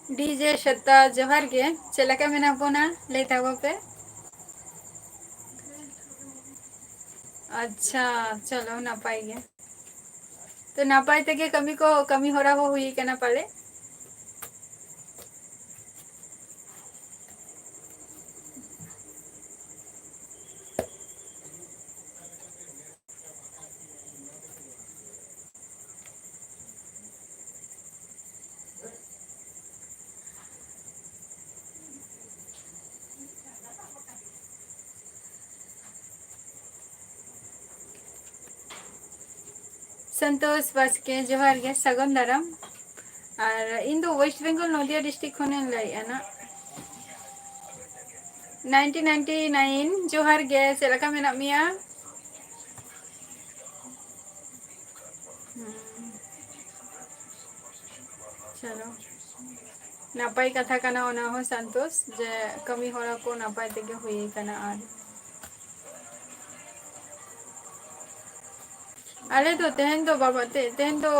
डीजे शता जोहार गे चलका मेना बोना लेता वो पे अच्छा चलो ना पाएंगे तो ना पाए तक कमी को कमी हो रहा हो हुई के ना पाले संतोष बास्के जोहार गे सगन दाराम और इन दो वेस्ट बेंगल नदिया डिस्ट्रिक्ट होने लई ना 1999 जोहार गे चलका मेना मिया चलो नापाय कथा काना ओना हो संतोष जे कमी होरा को नापाय तेगे हुई काना आर अरे तो तेहन तो बाबा तेहन तो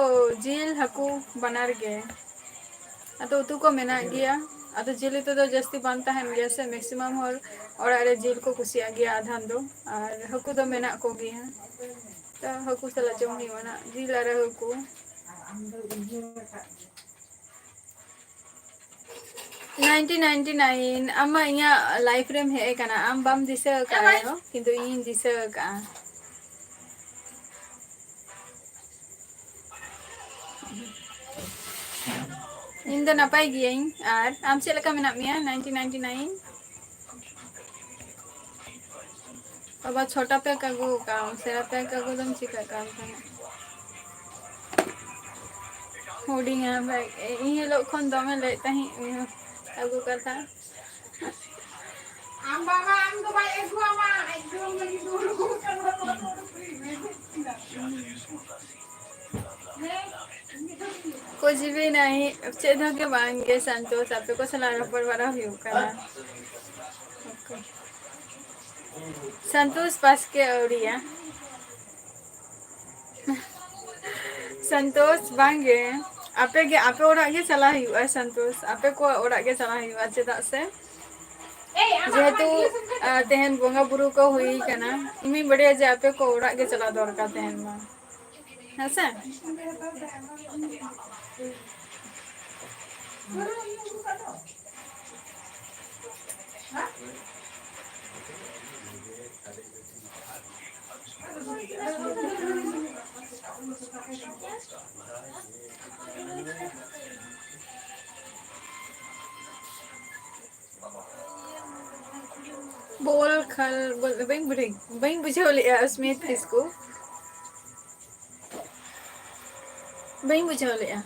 जिल हकू बनार गे अतो उतु को मेना गया अतो जिल तो जस्ती बनता है गया से मैक्सिमम और रे जिल को कुसिया गया आधान दो और हकू तो मेना को गया तो हकू सला जम ही वना जिल अरे हकू 1999 अम्मा इया लाइफ रेम हे काना आम बाम दिसे का हो किंतु इन दिसे का इन द नपाय गियिं आर आम से लका मेना मिया 1999 बाबा छोटा पे कागू काम सेरा पे कागू दम चिका काम था होडिंग है भाई इन लोग खन दमे ले तही कागू कथा आम बाबा आम तो भाई एक बाबा मनी दूर कुछ भी नहीं चेदों के बांगे संतोष आप को सलाह पर वाला हुई कना संतोष पास के औरिया संतोष बांगे आपे ओरा के चला हुआ संतोष आपे को ओरा के चला हुआ चेदा से जेहेतु तेहन बोंगा बुरु को हुई कना इमी बड़े जे आपे को ओरा के चला दरकार तेहन मा हसे बोल खल बोल बing बुझे ले अस्मित किसको बing बुझे ले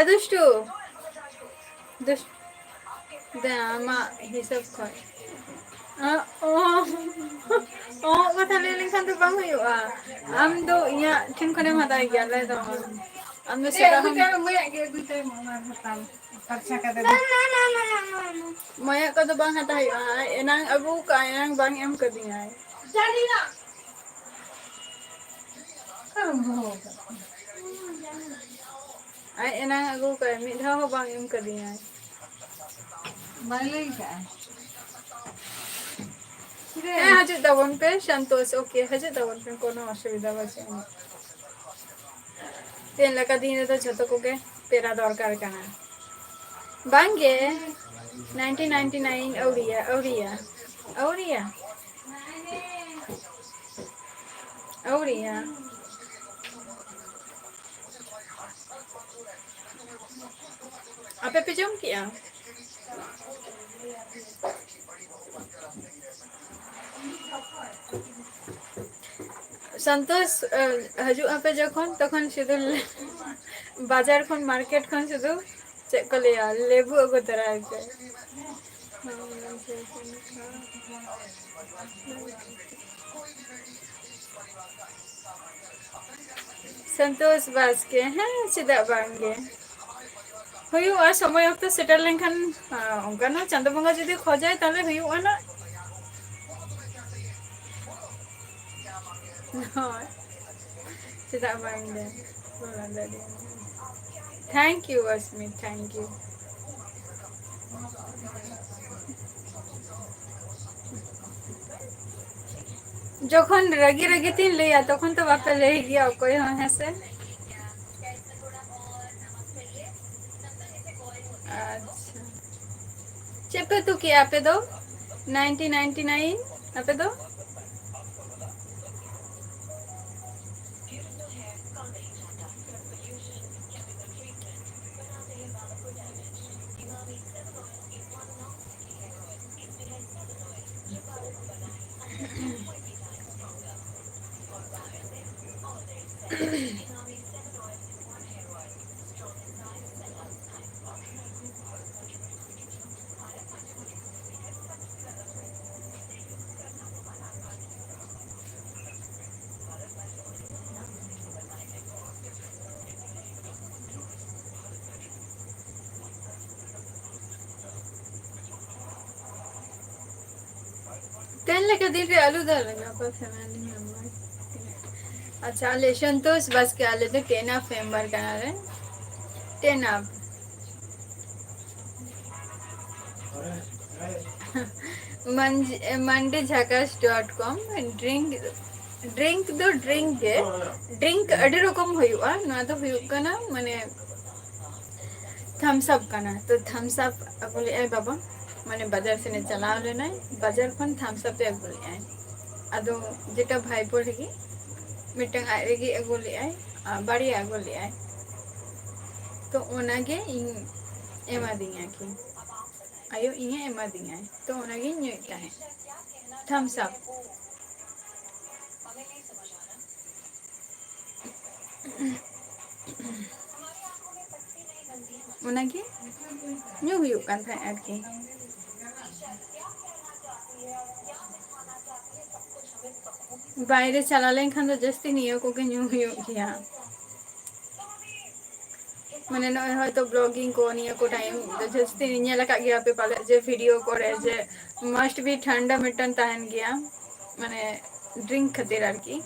दुष्टू दुष्ट दे आमा हिसाब खय कथा ले लेखन तो बांग हुआ आम दो इया ठिन खने माता गया ले तो आम दो सेरा हम मया को तो बांग हता है एनांग अबू का एनांग बांग एम कर दिया है आई एनांग अबू का मिठा हो बांग एम कर दिया है बाले का हजे तवन पे संतोष ओके हजे तवन पे कोनो असुविधा बचे तेन लका दिन तो छतो को के पेरा दरकार कना बांगे 1999 औरिया आपे पे जम किया संतोष हजू आपे जखन तखन शुद्ध बाजार खन मार्केट खन शुद्ध चेक को लिया लेबू अगो तरह के संतोष बास के हैं सीधा बांगे हुआ समय वक्त सेटल लेखन उनका ना चांद बंगा जदि खोजाए ताले हुआ ना सीधा बांगे thank you Asmit thank you जखन रगी रगी तीन लिया तखन तो बापे ले गया कोई है से अच्छा चेपे तू क्या पे दो 1999 पे दो तेन लेके दिन रे आलू डाल लगा पर फैमिली मेंबर अच्छा ले संतोष बस के आले तो 10 ऑफ मेंबर कना रे 10 ऑफ mandizhakas.com ड्रिंक दो ड्रिंक के ड्रिंक अड़ी रकम हुआ ना तो हुआ माने थम्स अप कना तो थम्स अप अगुले आए बाबा माने बाजार से ने चला लेना बाजार खन थम्स अप अगुले आए अदो जेटा भाई पड़ेगी मिटंग आएगी अगुले आए बाड़ी अगुले आए तो ओनागे एमा दिया की आयो इहे एमा दिया तो ओनागे न्यूटा है थम्स अप ᱚᱱᱟᱜᱮ ᱧᱩ ᱦᱩᱭᱩᱜ ᱠᱟᱱ ᱛᱟᱦᱮᱸᱫ ᱟᱨᱠᱤ বাইরে চালা লেনখান ᱫᱚ ᱡᱟᱹᱥᱛᱤ ᱱᱤᱭᱟᱹ ᱠᱚᱜᱮ ᱧᱩ ᱦᱩᱭᱩᱜ ᱜᱮᱭᱟ ᱢᱟᱱᱮ ᱱᱚᱜᱼᱚᱭ ᱦᱚᱭᱛᱚ ᱵᱞᱚᱜᱤᱝ ᱠᱚ ᱱᱤᱭᱟᱹ ᱠᱚ ᱴᱟᱭᱤᱢ ᱡᱟᱹᱥᱛᱤ ᱧᱮᱞ ᱟᱠᱟᱫ ᱜᱮᱭᱟ ᱯᱮ ᱯᱟᱞᱮ ᱡᱮ ᱵᱷᱤᱰᱤᱭᱳ ᱠᱚᱨᱮ ᱡᱮ ᱢᱟᱥᱴ ᱵᱤ ᱴᱷᱟন্ডᱟ ᱢᱤᱫᱴᱟᱝ ᱛᱟᱦᱮᱱ ᱜᱮᱭᱟ ᱢᱟᱱᱮ ᱰᱨᱤᱝᱠ ᱠᱷᱟᱹᱛᱤᱨ ᱟᱨᱠᱤ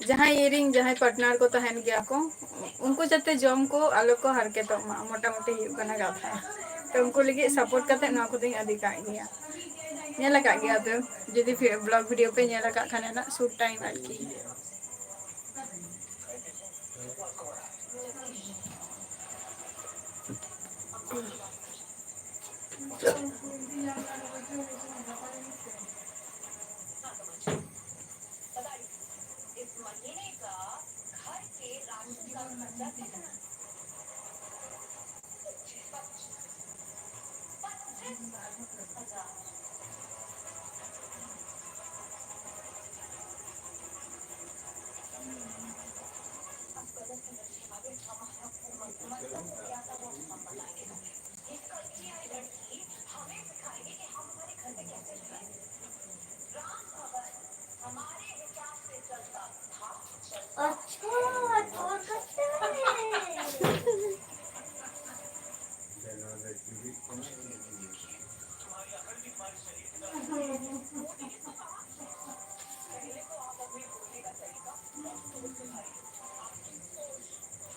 ᱡᱟᱦᱟᱸᱭ ᱤᱨᱤᱧ ᱡᱟᱦᱟᱸᱭ ᱯᱟर्टᱱᱟर ᱠᱚ ᱛᱟᱦᱮᱱ ᱜᱮᱭᱟ ᱠᱚ उनको जाते जम को आलो को हरकतों मा मोटामुटी हुयुग कना गाथा तो उनको लगे सपोर्ट करते ना को दिन अधिका गया नेला का गया तो जदी फिर ब्लॉग वीडियो पे नेला का खाने ना शूट टाइम आरकी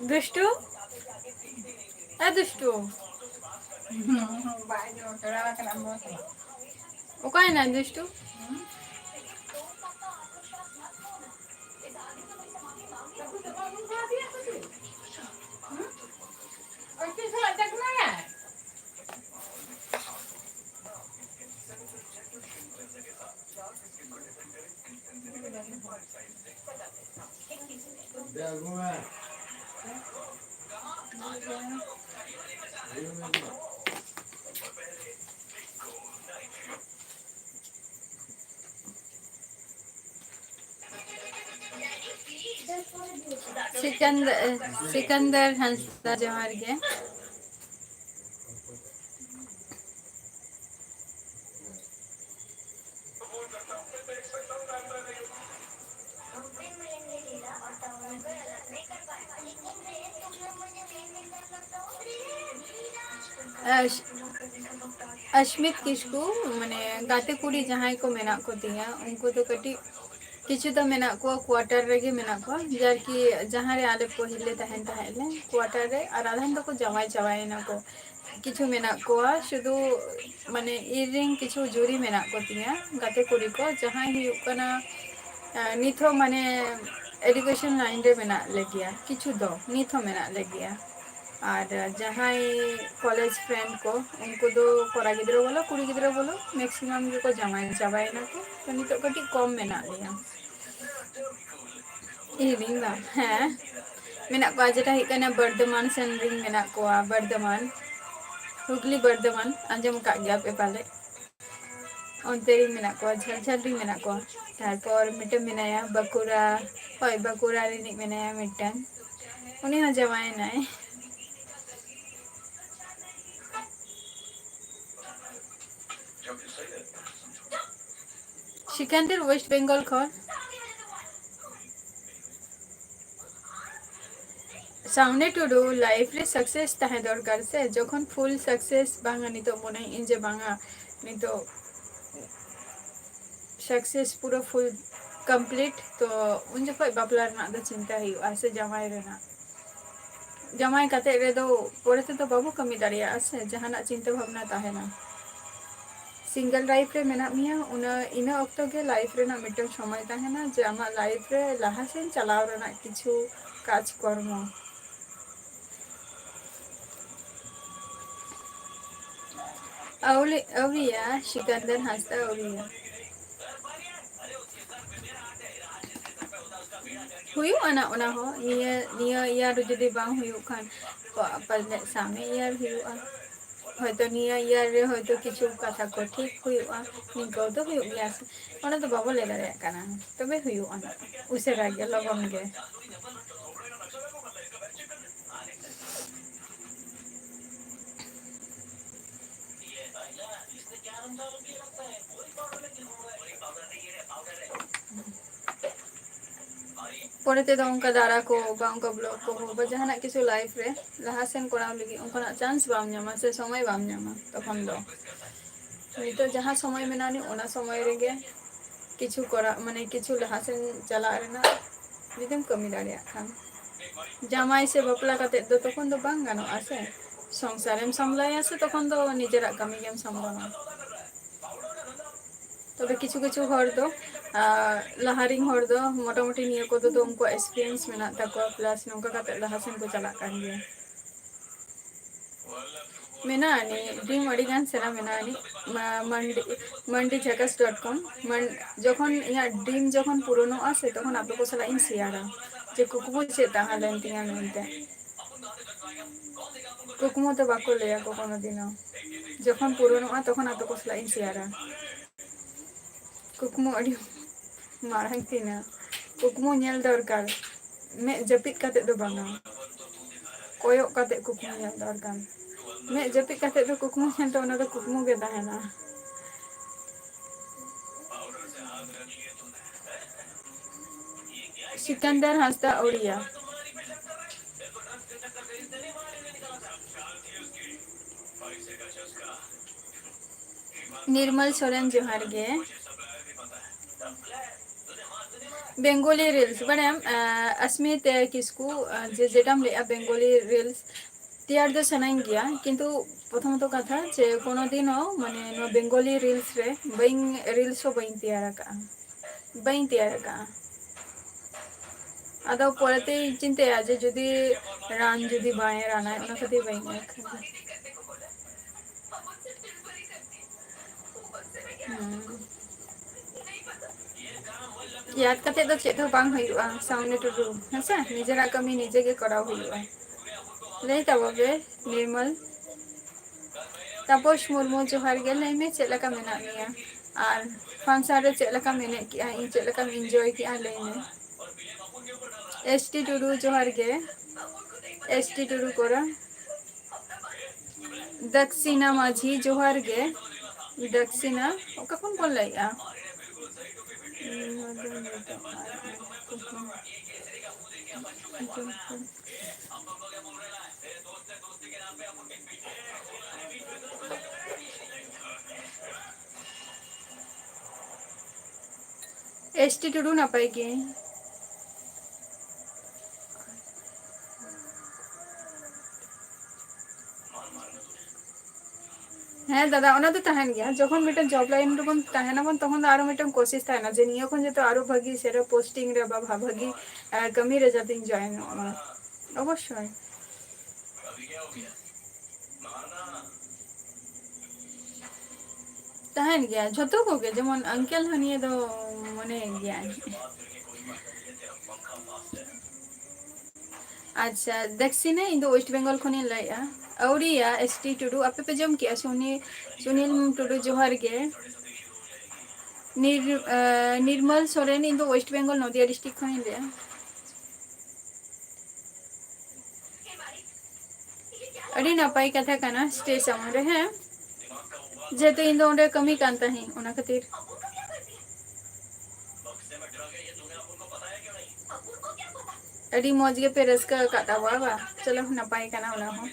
दुष्टू ए दुष्टू ओका है ना दुष्टू सिकंदर हंसदा जोहार गे अश्मित किस्कू माने गाते कुड़ी जहां को मेना को दिया उनको तो कटी किछु तो मेना को क्वार्टर रेगे मेना को जरकी जहां रे आले पहिले तहन तहले क्वार्टर रे और आधान तो को जमाई चबाई ना को किछु मेना को शुधु माने इरिंग किछु जुरी मेना को दिया गाते कुड़ी को जहां ही कना निथो माने एजुकेशन लाइन रे मेना लेगिया किछु दो निथो मेना लेगिया और जहां कॉलेज फ्रेंड को उनको दो कोड़ा गिद्रो बोलो कुड़ी गिद्रो बोलो मैक्सिमम को जमाई चबाई ना को तो नितो कटी कम मेना लिया इनिंग बा हैं मेना को जेटा ही कना बर्धमान सेन रिंग मेना को बर्धमान हुगली बर्धमान आंजम का गया पे पाले onte ring mena ko jhal ring mena ko tarpor mitem menaya bakura hoy bakura ring menaya mitan uni ho jamai nai Sikandar West Bengal खन सामने टुडू लाइफ रे सक्सेस ताहे दरकार से जखन फुल सक्सेस बांगा नितो मने इन जे बांगा नितो सक्सेस पूरा फुल कंप्लीट तो उन जे कोई बापलार ना द चिंता ही आसे जमाई रेना जमाई काते रे दो पोरेते तो बाबू कमी दाड़िया आसे जहाना चिंता भावना ताहे ना सिंगल लाइफ रे मेना मिया उना इना ऑक्टो के लाइफ रे ना मिटन समय ताहे ना जे आमा लाइफ रे लाहा सेन चलाव रेना किछु काज कर्म अवलिया सिकंदर हंसता अवलिया हुई अना उना हो निया निया यार जदी बांग हुई खान पल्ले सामने यार हुई হয়তো নিয়া ইয়ারে হয়তো কিছু কথা কো ঠিক হুইউয়া নিকো তো হুইউ গিয়াস ওনা তো বাবু লে দাঁড়িয়ে কানা তবে হুইউয়া না উসেরা গে লগন গে ᱯᱚᱨᱮ ᱛᱮᱫᱚ ᱚᱱᱠᱟ ᱫᱟᱬᱟ ᱠᱚ ᱵᱟ ᱚᱱᱠᱟ ᱵᱞᱚᱜ ᱠᱚ ᱵᱟ ᱡᱟᱦᱟᱱᱟᱜ ᱠᱤᱪᱷᱩ ᱞᱟᱭᱤᱯᱷ ᱨᱮ ᱞᱟᱦᱟ ᱥᱮᱱ ᱠᱚᱨᱟᱣ ᱞᱟᱹᱜᱤᱫ ᱚᱱᱠᱟᱱᱟᱜ ᱪᱟᱱᱥ ᱵᱟᱢ ᱧᱟᱢᱟ ᱥᱮ ᱥᱚᱢᱚᱭ ᱵᱟᱢ ᱧᱟᱢᱟ ᱛᱚᱠᱷᱚᱱ ᱫᱚ ᱱᱤᱛᱚᱜ ᱡᱟᱦᱟᱸ ᱥᱚᱢᱚᱭ ᱢᱮᱱᱟᱜᱼᱟ ᱚᱱᱟ ᱥᱚᱢᱚᱭ ᱨᱮᱜᱮ ᱠᱤᱪᱷᱩ ᱠᱚᱨᱟᱣ ᱢᱟᱱᱮ ᱠᱤᱪᱷᱩ ᱞᱟᱦᱟᱥᱮᱱ ᱪᱟᱞᱟᱜ ᱨᱮᱱᱟᱜ ᱡᱩᱫᱤᱢ ᱠᱟᱹᱢᱤ ᱫᱟᱲᱮᱭᱟᱜ ᱠᱷᱟᱱ ᱡᱟᱢᱟᱭ ᱥᱮ ᱵᱟᱯᱞᱟ ᱠᱟᱛᱮᱫ ᱫᱚ ᱛᱚᱠᱷᱚᱱ ᱫᱚ ᱵᱟᱝ ᱜᱟᱱᱚᱜᱼᱟ ᱥᱮ সংসারেম সামলায়া সে তখন তো নিজেরাᱜ কামি গᱮᱢ সামলামা তবে কিছু কিছু হর দো লাহারিং হর দো মোটামুটি নিয়ে কত তো উनको एक्सपीरियंस মেনাক তাকো প্লাস নঙ্কা কাতে লাহাসেন को চালাক কান গিয়া मेना नी ड्रीम अड़ीगान सेरा मेना नी mandichakas.com जखन इया ड्रीम जखन पूरणोआ से तखन आपे को सला इन शेयारा जे कुकुमु चे ताहा लेन तिया मेनते कुकुमु तो बाको लेया को कोनो दिनो जखन पूरणोआ तखन आपे को सला इन शेयारा कुकुमु अड़ी मारहं तिना कुकुमु नेल दरकार मे जपित काते दो बांगा कोयो काते कुकुमु नेल दरकार मैं जपित काते दो कुकुमु नेल तो ओना दो कुकुमु गे ताहेना सिकंदर हंसदा ओडिया निर्मल सोरेन जोहार गे बेंगोली रील्स बड़े अस्मित किसकू जे जेटाम ले बेंगोली रील्स तैयार दो सनाइन गया किंतु प्रथमत कथा जे कोनो दिनो माने नो बेंगोली रील्स रे बइन रील्स हो बइन तैयार का अदो पोरते चिंते आज जुदी रान जुदी बाए राना ओना कति बइन याद कते दो चेत हो बांग हुआ सामने टुडू हसे निजेरा कमी निजे के कराव हुआ ले तबे निर्मल तपोश मुर्मू जोहार गे ले में चेलका मेना मिया और फंक्शन रे चेलका मेने कि इन चेलका एंजॉय कि ले में एसटी टुडू जोहार गे एसटी टुडू कोरा दक्षिणा माझी जोहार गे दक्षिणा ओका कोन कोन लइया एसटी टुडू ना पाएगी हाँ दादा ओना तो तहन गया जखन मिटन जॉब लाइन रे बन तहना बन तखन आरो मिटन कोशिश थाना जे नियो खन जे तो आरो भागी सेरा पोस्टिंग रे बा भागी कमी रे जातिन जॉइन अवश्य तहन गया झतो को के जेमन अंकल हनिए दो मने गया अच्छा दक्षिणे इन वेस्ट बेंगल खनि लाया औरिया एसटी टुडू आपे पे जम किया सुनील टुडू जोहार गे निर्मल सोरेन इन वेस्ट बेंगल नदिया डिस्ट्रिक्ट खनि ले अड़ी नपाई कथा कना स्टे सामने रे हैं जेते इन ओंडे कमी कांता ही ओना खातिर अड़ी मौज गे पे रस्का काटा हुआ चलो नपाई कना ओना हो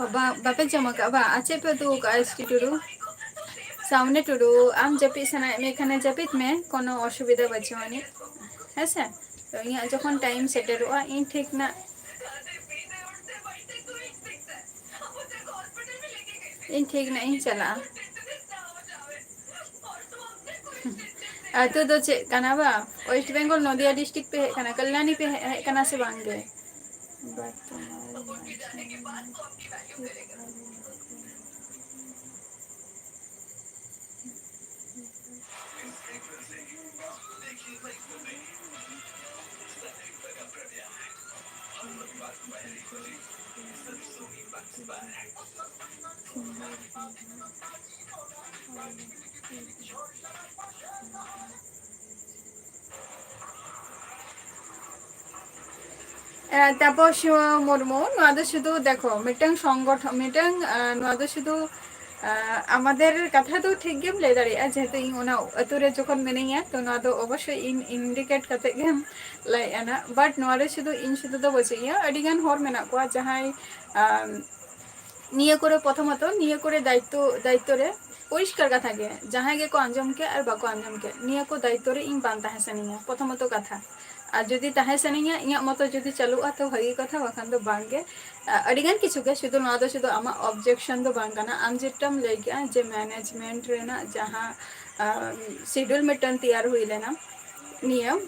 बापे चमक अब आचे पे तू एसटी टुडू सामने टुडू आम जपी सना में खाने जपित में कोनो असुविधा बचवानी है से तो यहाँ जखन टाइम सेटरोआ इन ठीक ना इन ठीक ना इन चला तो चे कना बा वेस्ट बेंगल नदिया डिस्ट्रिक्ट पे है कना कल्याणी पे है कना से बांगे बात तुम्हारी তাপস মুর্মু নোয়া দো শুধু দেখো মিটাং সংগঠন মিটাং নোয়া দো শুধু আমাদের কথা তো ঠিক গেম লাই দাড়িया যেহেতु ᱤᱧ ᱚᱱᱟ ᱟᱹᱛᱩ ᱨᱮ ᱡᱚᱠᱷᱚᱱ ᱢᱤᱱᱟᱹᱧᱟ ᱛᱚ ᱱᱚᱣᱟ ᱫᱚ ᱚᱵᱚᱥᱥᱳᱭ ᱤᱧ ᱤᱱᱰᱤᱠᱮᱴ ᱠᱟᱛᱮ ᱜᱮᱢ ᱞᱟᱹᱭ ᱟᱱᱟ ᱵᱟᱴ ᱱᱚᱣᱟ ᱨᱮ ᱥᱩᱫᱷᱩ ᱤᱧ ᱥᱩᱫᱷᱩ ᱫᱚ ᱵᱟᱹᱪᱩᱜᱼᱟ ᱟᱹᱰᱤ ᱜᱟᱱ ᱦᱚᱲ ᱢᱮᱱᱟᱜ ᱠᱚᱣᱟ ᱡᱟᱦᱟᱸᱭ ᱱᱤᱭᱟᱹ ᱠᱚᱨᱮ ᱯᱨᱚᱛᱷᱚᱢᱚᱛᱚ ᱱᱤᱭᱟᱹ ᱠᱚᱨᱮ ᱫᱟᱭᱤᱛᱛᱚ ᱨᱮ পরিষ্কার কথা গে যাহাই গে কো আঞ্জম কে আর বাকো আঞ্জম কে নিয়া কো দায়িত্ব রে ইন বান তাহে সানিয়া প্রথমত কথা আর যদি তাহে সানিয়া ইয়া মতো যদি চালুआ তো ভাগি কথা বাখান দো বাঙ্গে আডিগান কিছু গে শুধু না দো শুধু আমা অবজেকশন দো বাং কানা আম যেটাম লাই গিয়া যে ম্যানেজমেন্ট রেনা যাহা শিডিউল মিটন তৈয়ার হুই লেনা নিয়ম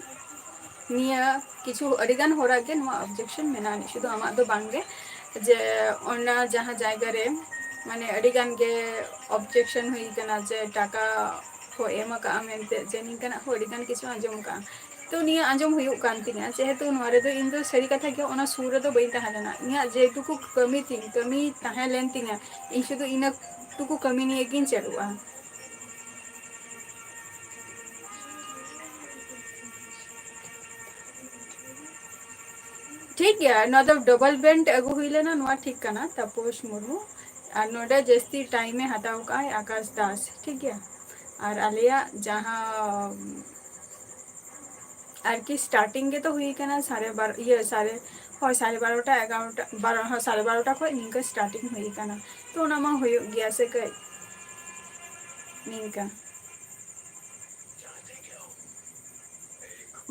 নিয়া কিছু আডিগান হরা গে নো অবজেকশন মেনানি শুধু আমা দো বাঙ্গে যে ওনা যাহা জায়গা রে মানে আডিগাन गे ऑब्जेक्शन हुई कना जे टाका को एम का मेनते जे निकना हो अडिगान किछु आंजम का तो निया आंजम हुई कान तिना जेहेतु नोरे दो इन दो सरी कथा के ओना सुर दो बई ताहालेना निया जेटुकु कमी ताहे लेन तिना इन शुधु इना टुकु कमी निये किन चलुआ ठीक है ना तो डबल बेंट अगु हुई लेना नोआ ठीक कना तपोस मुर्मू और नोडे जस्ती टाइम में हटाव का आकाश दास ठीक है और आलिया जहाँ আর কি স্টার্টিং গে তো হুই কেনা 12:30 ইয়ে সাড়ে হয় 12:30 11টা 12 হয় 12:30 খয় নিঙ্কা স্টার্টিং হুই কেনা তো ওনা মা হুই গিয়া সে কে নিঙ্কা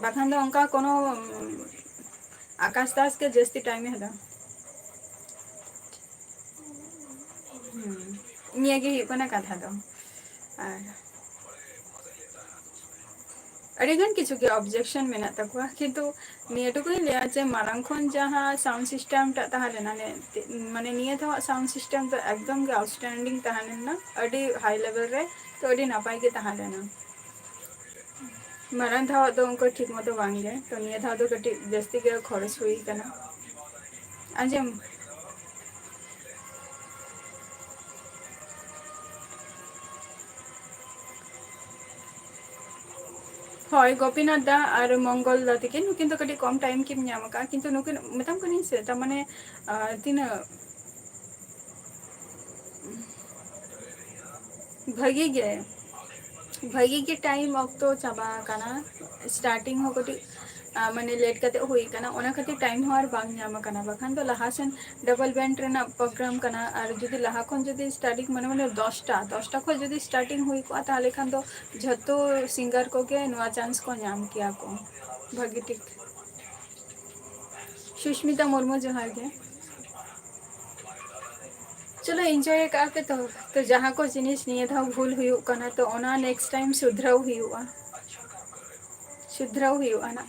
বাখান দো অঙ্কা কোনো আকাশ দাস के जस्ती टाइम है दा निया गे हि कोना कथा दो আর अड़ीगन किछु के ऑब्जेक्शन मेना तकवा किंतु नियटुको लेया जे मारांग खन जहां साउंड सिस्टम टा ताहलेना ने माने निया तो साउंड सिस्टम तो एकदम गे आउटस्टैंडिंग ताहलेना अडी हाई लेवल रे तो अडी नापाई के ताहलेना मारांग था तो उनको ठीक मतो बांगे तो निया था तो कटी जस्ती के खरच हुई कना आंजम হয় গোপীনাথ দা আর মঙ্গল দা থেকে নুকিন তো কটি কম টাইম কিম ᱧᱟᱢ কা কিন্তু নুকিন মেতাম কনি সে তা মানে তিনা भागी के टाइम ऑक्तो चाबा काना स्टार्टिंग हो कटी माने लेट कते हुई काना ओना खातिर टाइम हो और बांग ᱧᱟᱢ काना बखान तो लहासन डबल बैंड रेना प्रोग्राम काना और जदी लहा खन जदी स्टार्टिंग माने 10टा खो जदी स्टार्टिंग हुई को ताले खान तो झतो सिंगर को के नवा चांस को ᱧᱟᱢ किया को भागी ठीक सुष्मिता मुर्मू जोहार के चलो एंजॉय का पे तो जहाँ को जिनिस निये था भूल हुई कना तो ओना नेक्स्ट टाइम सुधराव हुआ ना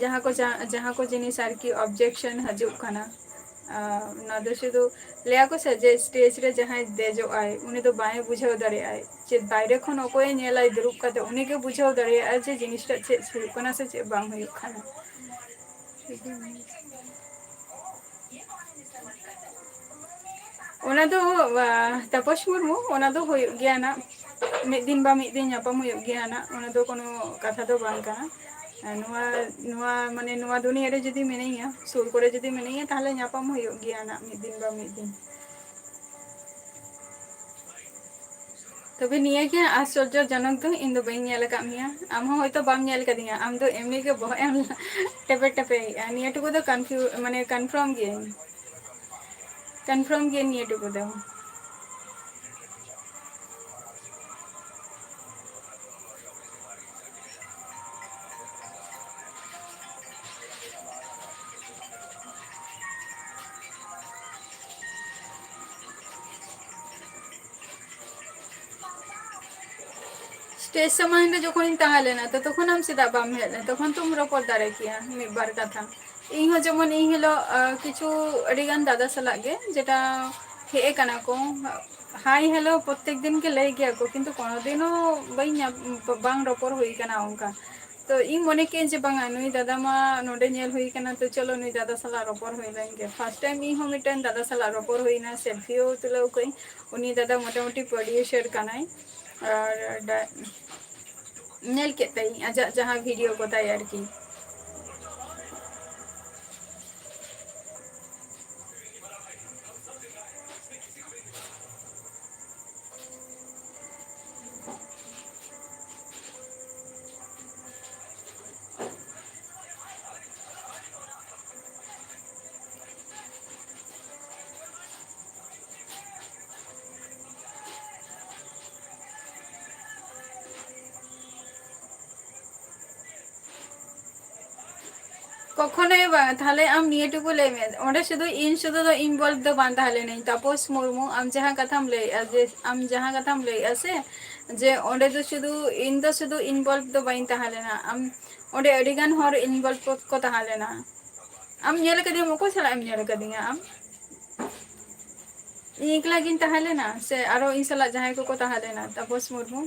जहाँ को जिनिस आर की ऑब्जेक्शन हजु कना ना दो शुधु लेया को से जे स्टेज रे जहाँ देजो आए उन्हें तो बाएं बुझाव दरे आए चे बाहरे खन ओकोय नेलाई दुरुब काते उन्हें के बुझाव दरे आए जे जिनिसटा चे हुकना से चे बांग हुई खाना ओना दो तपस मुर्मू ओना दो हुई गया ना मिद दिन बा मिद दिन ᱧᱟᱯᱟᱢ हुई गया ना ओना दो कोनो कथा दो बांग काना नुआ नुआ माने नुआ दुनिया रे जदी मिनैया सुर करे जदी मिनैया ताहले ᱧᱟᱯᱟᱢ हुई गया ना मिद दिन बा मिद दिन तबे निया के आश्चर्यजनक दो इन दो बई नेल का मिया आम हो होयतो बाम नेल कदिया आम दो एमनी के बह एम टेपे टेपे निया टुको दो कंफ्यू माने कंफर्म गे निया टुको दो स्टेज समय जो ताहले ना तो तखन हम सीधा बाम हेले तखन तुम रोपड़ दारे किया मिद बार कथा ᱤᱧ ᱦᱚᱸ ᱡᱮᱢᱚᱱ ᱤᱧ ᱦᱤᱞᱳᱜ ᱠᱤᱪᱷᱩ ᱟᱹᱰᱤᱜᱟन ᱫᱟᱫᱟ ᱥᱟᱞᱟᱜ ᱜᱮ ᱡᱮᱴᱟ ᱦᱮᱡ ᱟᱠᱟᱱᱟ ᱠᱚ ᱦᱟᱭ ᱦᱮᱞᱳ ᱯᱨᱚᱛᱮᱠ ᱫᱤᱱ ᱜᱮ ᱞᱟᱹᱭ ᱜᱮᱭᱟ ᱠᱚ ᱠᱤᱱᱛᱩ ᱠᱳᱱᱳ ᱫᱤᱱ ᱦᱚᱸ ᱵᱟᱝ ᱨᱚᱯᱚᱲ ᱦᱩᱭ ᱟᱠᱟᱱᱟ ᱚᱱᱠᱟ ᱛᱚ ᱤᱧ ᱢᱚᱱᱮ ᱠᱮᱜᱼᱟᱹᱧ ᱡᱮ ᱵᱟᱝᱟ ᱱᱩᱭ ᱫᱟᱫᱟ ᱢᱟ ᱱᱚᱸᱰᱮ ᱧᱮᱞ ᱦᱩᱭ ᱟᱠᱟᱱᱟ ᱛᱚ ᱪᱚᱞᱚ ᱱᱩᱭ ᱫᱟᱫᱟ ᱥᱟᱞᱟᱜ ᱨᱚᱯᱚᱲ ᱦᱩᱭ ᱞᱮᱱ ᱜᱮ ᱯᱷᱟᱥᱴ ᱴᱟᱭᱤᱢ ᱤᱧ ᱦᱚᱸ ᱢᱤᱫᱴᱮᱱ ᱫᱟᱫᱟ ᱥᱟᱞᱟᱜ ᱨᱚᱯᱚᱲ ᱦᱩᱭᱱᱟ ᱥᱮᱞᱯᱷᱤও ᱛᱩᱞᱟᱹᱣ ᱠᱟᱹᱧ ᱩᱱᱤ ᱫᱟᱫᱟ ᱢᱳᱴᱟᱢᱩᱴᱤ ᱯᱨᱚᱰᱤᱭᱩᱥᱟᱨ ᱠᱟᱱᱟᱭ ᱟᱨ ᱧᱮᱞ ᱠᱮᱫ ᱛᱟᱭᱟᱹᱧ ᱟᱡᱟᱜ ᱡᱟᱦᱟᱸ ᱵᱷᱤᱰᱤᱭᱳ ᱠᱚ ᱛᱟᱭ ᱟᱨᱠᱤ কখনোই তাহলে আম নিয়েটুকু লেমে ওটা শুধু ইন শুধু তো ইনভলভ তো বান তাহলে নেই তাপস মুর্মু আম যাহা কথাম লই যে আম যাহা কথাম লই আছে যে ওঁᱰᱮ ᱫᱚ শুধু ᱤᱧ ᱫᱚ শুধু ইনভলভ ᱫᱚ ᱵᱟᱹᱧ ᱛᱟᱦᱮᱸ ᱞᱮᱱᱟ ᱟᱢ ᱚᱸᱰᱮ ᱟᱹᱰᱤᱜᱟᱱ ᱦᱚᱲ ᱤᱱভᱚᱞভ ᱠᱚ ᱛᱟᱦᱮᱸ ᱞᱮᱱᱟ ᱟᱢ ᱧᱮᱞ ᱠᱟᱫᱤᱭᱟᱢ ᱚᱠᱚᱭ ᱥᱟᱞᱟᱜ ᱮᱢ ᱧᱮᱞ ᱠᱟᱫᱤᱧᱟ ᱟᱢ ᱤᱧ ᱮᱠᱞᱟ ᱜᱤᱧ ᱛᱟᱦᱮᱸ ᱞᱮᱱᱟ ᱥᱮ ᱟᱨᱚ ᱤᱧ ᱥᱟᱞᱟᱜ ᱡᱟᱦᱟᱸᱭ ᱠᱚᱠᱚ ᱛᱟᱦᱮᱸ ᱞᱮᱱᱟ ᱛᱟᱯᱚᱥ ᱢᱩᱨᱢᱩ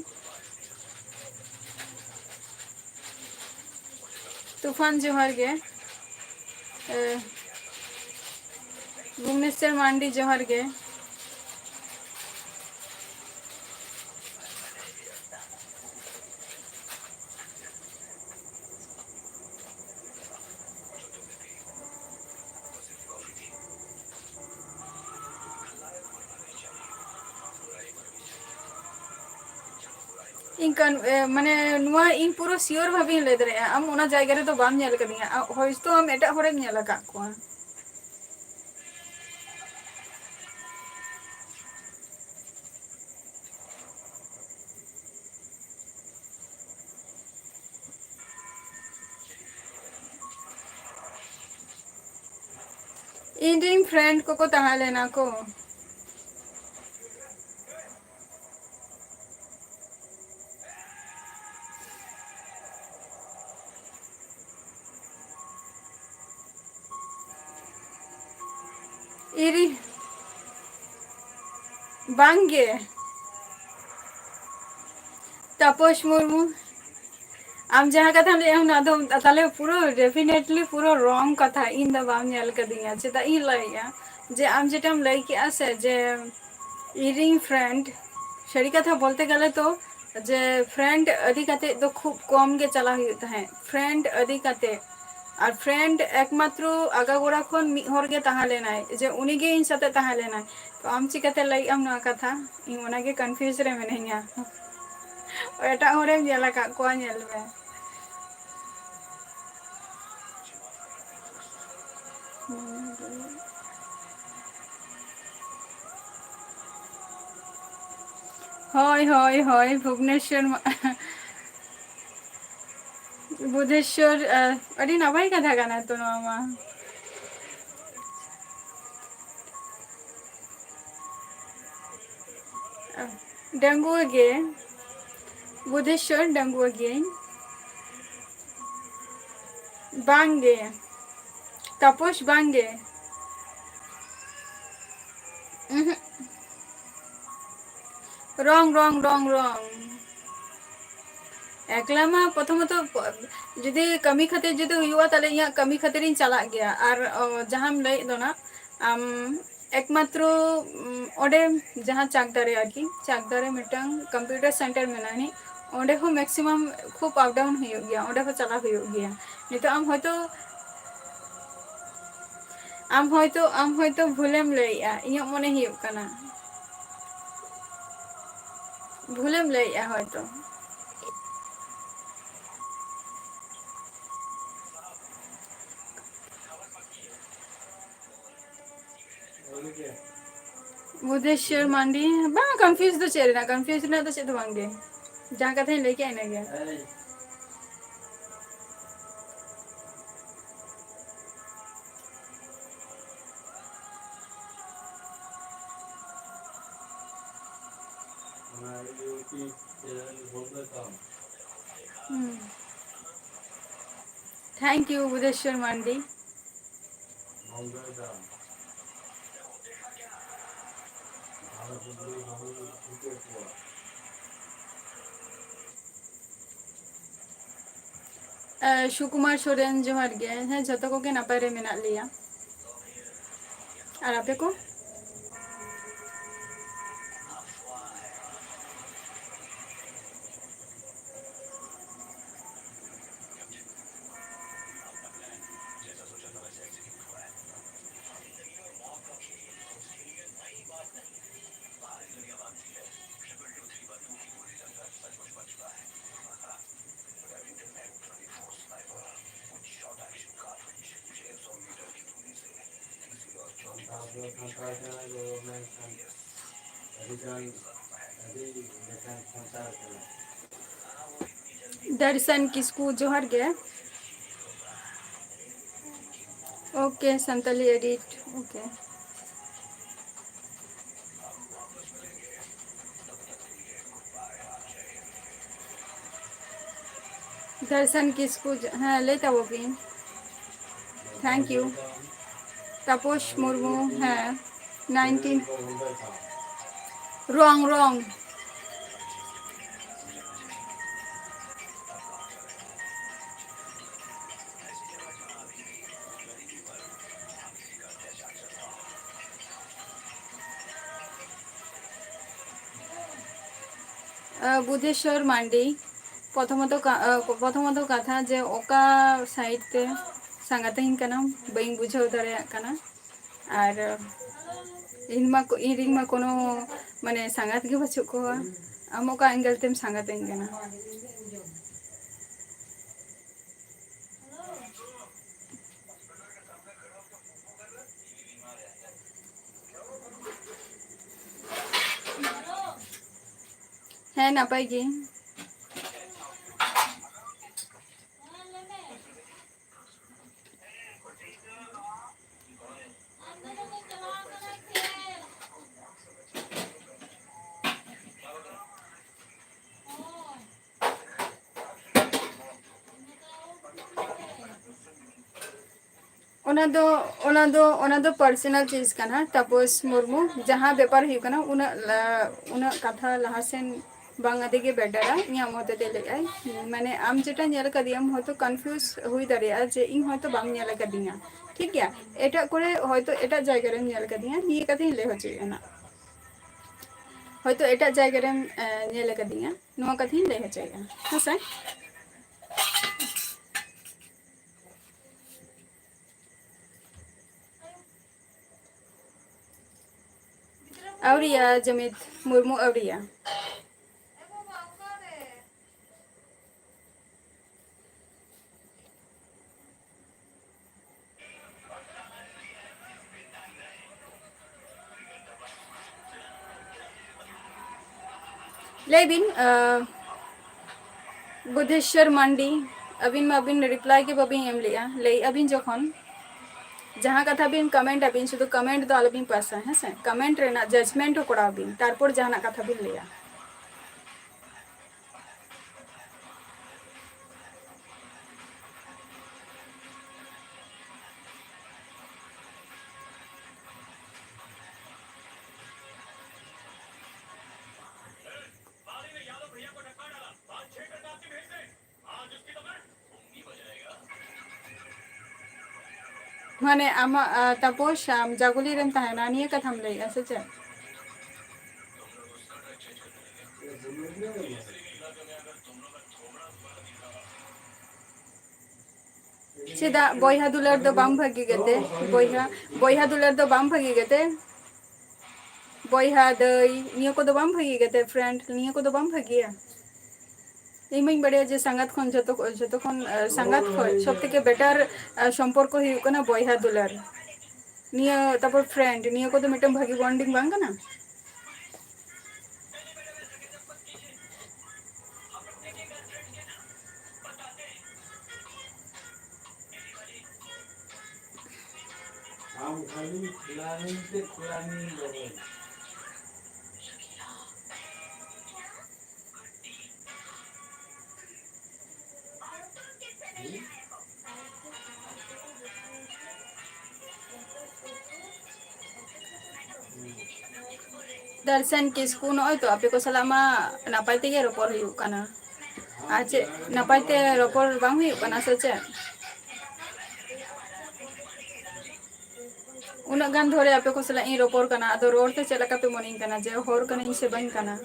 ᱛᱩᱯᱷᱟᱱ ᱡᱚᱦᱟᱨ ᱜᱮ ᱵᱷᱩᱵᱽᱱᱮᱥᱥᱚᱨ ᱢᱟᱱᱰᱤ ᱡᱚᱦᱟᱨ ᱜᱮ ᱤᱧ ᱢᱟᱱᱮ ᱱᱚᱣᱟ ᱤᱧ ᱯᱩᱨᱟᱹ ᱥᱤᱭᱳᱨ ᱵᱷᱟᱵᱮᱧ ᱞᱟᱹᱭ ᱫᱟᱲᱮᱭᱟᱜᱼᱟ ᱟᱢ ᱚᱱᱟ ᱡᱟᱭᱜᱟ ᱨᱮᱫᱚ ᱵᱟᱢ ᱧᱮᱞ ᱠᱟᱫᱤᱧᱟ ᱦᱚᱭᱛᱳ ᱟᱢ ᱮᱴᱟᱜ ᱦᱚᱲᱮᱢ ᱧᱮᱞ ᱟᱠᱟᱫ ᱠᱚᱣᱟ ᱤᱧ ᱨᱮᱱ ᱯᱷᱨᱮᱱᱰ ᱠᱚᱠᱚ ᱛᱟᱦᱮᱸ ᱞᱮᱱᱟ ᱠᱚ ᱤᱧ ᱵᱟᱝᱜᱮ ᱛᱟᱯᱚᱥ ᱢᱩᱨᱢᱩ ᱟᱢ ᱡᱟᱦᱟᱸ ᱠᱟᱛᱷᱟᱢ ᱞᱟᱹᱭᱮᱜᱼᱟ ᱚᱱᱟ ᱫᱚ ᱛᱟᱦᱞᱮ ᱯᱩᱨᱟᱹ ᱰᱮᱯᱷᱤᱱᱮᱴᱞᱤ ᱯᱩᱨᱟᱹ ᱨᱚᱝ ᱠᱟᱛᱷᱟ ᱤᱧ ᱫᱚ ᱵᱟᱢ ᱧᱮᱞ ᱠᱟᱫᱤᱧᱟ ᱪᱮᱫᱟᱜ ᱤᱧ ᱞᱟᱹᱭᱮᱜᱼᱟ ᱡᱮ ᱟᱢ ᱡᱮᱴᱟᱢ ᱞᱟᱹᱭ ᱠᱮᱜᱼᱟ ᱥᱮ ᱡᱮ ᱤᱧᱨᱮᱱ ᱯᱷᱨᱮᱱᱰ ᱥᱟᱹᱨᱤ ᱠᱟᱛᱷᱟ ᱵᱚᱞᱛᱮ ᱜᱮᱞᱮ ᱛᱚ ᱡᱮ ᱯᱷᱨᱮᱱᱰ ᱤᱫᱤ ᱠᱟᱛᱮᱜ ᱫᱚ ᱠᱷᱩᱵ ᱠᱚᱢ ᱜᱮ ᱪᱟᱞᱟᱜ ᱦᱩᱭᱩᱜ ᱛᱟᱦᱮᱸᱫ ᱯᱷᱨᱮᱱᱰ ᱤᱫᱤ ᱠᱟᱛᱮᱜ ᱟᱨ ᱯᱷᱨᱮᱱᱰ ᱮᱠᱢᱟᱛᱨᱚ ᱟᱜᱟᱜᱳᱲᱟ ᱠᱷᱚᱱ ᱢᱤᱫ ᱦᱚᱲ ᱜᱮ ᱛᱟᱦᱮᱸ ᱞᱮᱱᱟᱭ ᱡᱮ ᱩᱱᱤᱜᱮ ᱤᱧ ᱥᱟᱛᱮᱜ ᱛᱟᱦᱮᱸ ᱞᱮᱱᱟᱭ ᱛᱚ ᱟᱢ ᱪᱤᱠᱟᱹᱛᱮ ᱞᱟᱹᱭᱮᱜ ᱟᱢ ᱱᱚᱣᱟ ᱠᱟᱛᱷᱟ ᱤᱧ ᱚᱱᱟᱜᱮ ᱠᱚᱱᱯᱷᱤᱭᱩᱡ ᱨᱮ ᱢᱤᱱᱟᱹᱧᱟ ᱮᱴᱟᱜ ᱦᱚᱲᱮᱢ ᱧᱮᱞ ᱟᱠᱟᱫ ᱠᱚᱣᱟ ᱧᱮᱞ ᱢᱮ ᱦᱳᱭ ᱦᱳᱭ ᱦᱳᱭ ᱵᱷᱩᱵᱽᱱᱮᱥᱥᱚᱨ ᱵᱩᱫᱷᱮᱥᱥᱚᱨ ᱟᱹᱰᱤ ᱱᱟᱯᱟᱭ ᱠᱟᱛᱷᱟ ᱠᱟᱱᱟ ᱛᱚ ᱱᱚᱣᱟ ᱢᱟ ᱰᱟᱺᱜᱩᱣᱟᱹ ᱜᱮ ᱵᱩᱫᱷᱮᱥᱥᱚᱨ ᱰᱟᱺᱜᱩᱣᱟᱹ ᱜᱤᱭᱟᱹᱧ ᱵᱟᱝᱜᱮ ᱛᱟᱯᱚᱥ ᱵᱟᱝᱜᱮ ᱨᱚᱝ ᱨᱚᱝ ᱨᱚᱝ ᱨᱚᱝ ᱮᱠᱞᱟ ᱢᱟ ᱯᱨᱚᱛᱷᱚᱢᱚᱛᱚ ᱡᱩᱫᱤ ᱠᱟᱹᱢᱤ ᱠᱷᱟᱹᱛᱤᱨ ᱡᱩᱫᱤ ᱦᱩᱭᱩᱜᱼᱟ ᱛᱟᱦᱞᱮ ᱤᱧᱟᱹᱜ ᱠᱟᱹᱢᱤ ᱠᱷᱟᱹᱛᱤᱨᱤᱧ ᱪᱟᱞᱟᱜ ᱜᱮᱭᱟ ᱟᱨ ᱡᱟᱦᱟᱸᱢ ᱞᱟᱹᱭᱮᱫ ᱫᱚ ᱱᱟ ᱟᱢ ᱮᱠᱢᱟᱛᱨᱚ ᱚᱸᱰᱮ ᱡᱟᱦᱟᱸ ᱪᱟᱠᱫᱟ ᱨᱮ ᱟᱨᱠᱤ ᱪᱟᱠᱫᱟ ᱨᱮ ᱢᱤᱫᱴᱟᱝ ᱠᱚᱢᱯᱤᱭᱩᱴᱟᱨ ᱥᱮᱱᱴᱟᱨ ᱢᱮᱱᱟᱜ ᱟᱹᱱᱤᱡ ᱚᱸᱰᱮ ᱦᱚᱸ ᱢᱮᱠᱥᱤᱢᱟᱢ ᱠᱷᱩᱵ ᱟᱯᱰᱟᱣᱩᱱ ᱦᱩᱭᱩᱜ ᱜᱮᱭᱟ ᱚᱸᱰᱮ ᱦᱚᱸ ᱪᱟᱞᱟᱜ ᱦᱩᱭᱩᱜ ᱜᱮᱭᱟ ᱱᱤᱛᱚᱜ ᱟᱢ ᱦᱚᱭᱛᱳ ᱵᱷᱩᱞᱮᱢ ᱞᱟᱹᱭᱮᱜᱼᱟ ᱤᱧᱟᱹᱜ ᱢᱚᱱᱮ ᱦᱩᱭᱩᱜ ᱠᱟᱱᱟ ᱵᱷᱩᱞᱮᱢ ᱞᱟᱹᱭᱮᱜᱼᱟ ᱦᱚᱭᱛᱳ ᱵᱩᱫᱷᱮᱥᱥᱚᱨ ᱢᱟᱱᱰᱤ ᱵᱟᱝ ᱠᱚᱱᱯᱷᱤᱭᱩᱡ ᱫᱚ ᱪᱮᱫ ᱨᱮᱱᱟᱜ ᱠᱚᱱᱯᱷᱤᱭᱩᱡ ᱨᱮᱱᱟᱜ ᱫᱚ ᱪᱮᱫ ᱫᱚ ᱵᱟᱝᱜᱮ ᱡᱟᱦᱟᱸ ᱠᱟᱛᱷᱟᱧ ᱞᱟᱹᱭ ᱠᱮᱜᱼᱟ ᱤᱱᱟᱹᱜᱮ थैंक यू बुधेश्वर मांडी सुकुमार सोरेन जोहार गे हाँ जो को नपाय रे मेना लिया और आपे को दर्शन किसकू जोहार गे ओके संताली एडिट ओके दर्शन किसकू हाँ लेता वो भी थैंक यू तपोश मुर्मू हाँ 19 रॉन्ग रॉन्ग बुद्धेश्वर मांडी प्रथमत कथा जे ओका साइड ते संगातेन कना बई बुझाव दाड़े कना और इन कोनो माने संगात गे बचु को आम ओका एंगल तेम संगातेन कना है नापाय गे पर्सनल चीज कना तपोस मुर्मू जहाँ व्यापार हुकना उना कथा लहासेन बांग आदि के बेटरा इया मते देले माने आम जेटा नेल कदियम हयतो कन्फ्यूज हुई दाड़िया जे इन हयतो बांग नेल कदिया ठीक गया एटा करे हयतो एटा जायगा रे नेल कदिया निये कथि ले होचेना हयतो एटा जायगा रे नेल कदिया नुवा कथि ले होचेगा हसे आवरिया जमित मुर्मू आवरिया लेबिन बुद्धेश्वर मांडी अबिन रिप्लाई के बबिन एम लिया ले अबिन जखन जहाँ कथा बिन कमेंट अबिन शुद्ध कमेंट दो आलबिन पासा है से कमेंट रेना जजमेंट कोड़ा बिन तारपर जहाँ कथा बिन लिया माने आमा तपोस आम जागुली रेम तहना निये कथा हम ले ऐसे चे सीधा बोया दुलर दो बाम भागी गते बोया दुलर दो बाम भागी गते बोया दई निये को दो बाम भागी गते फ्रेंड निये को दो बाम भागिया इमिंग बड़े जे संगत खन जतो खन संगत खन सब থেকে बेटर সম্পর্ক हुई कना बोया दुलर निये तापर फ्रेंड निये को तो मिटम भागी बॉन्डिंग बांग कना हम खाली प्लानिंग से प्लानिंग लोगे दर्शन किस्कू नय तो आपे को सलाह मा नापाय तेगे रोपड़ हुयुग काना आ चे नापाय ते रोपड़ बांग हुयुग काना से चे उना गान धोरे आपे को सलाह इ रोपड़ काना आदो रोड ते चेला का पे मनिंग काना जे होर काना से बांग काना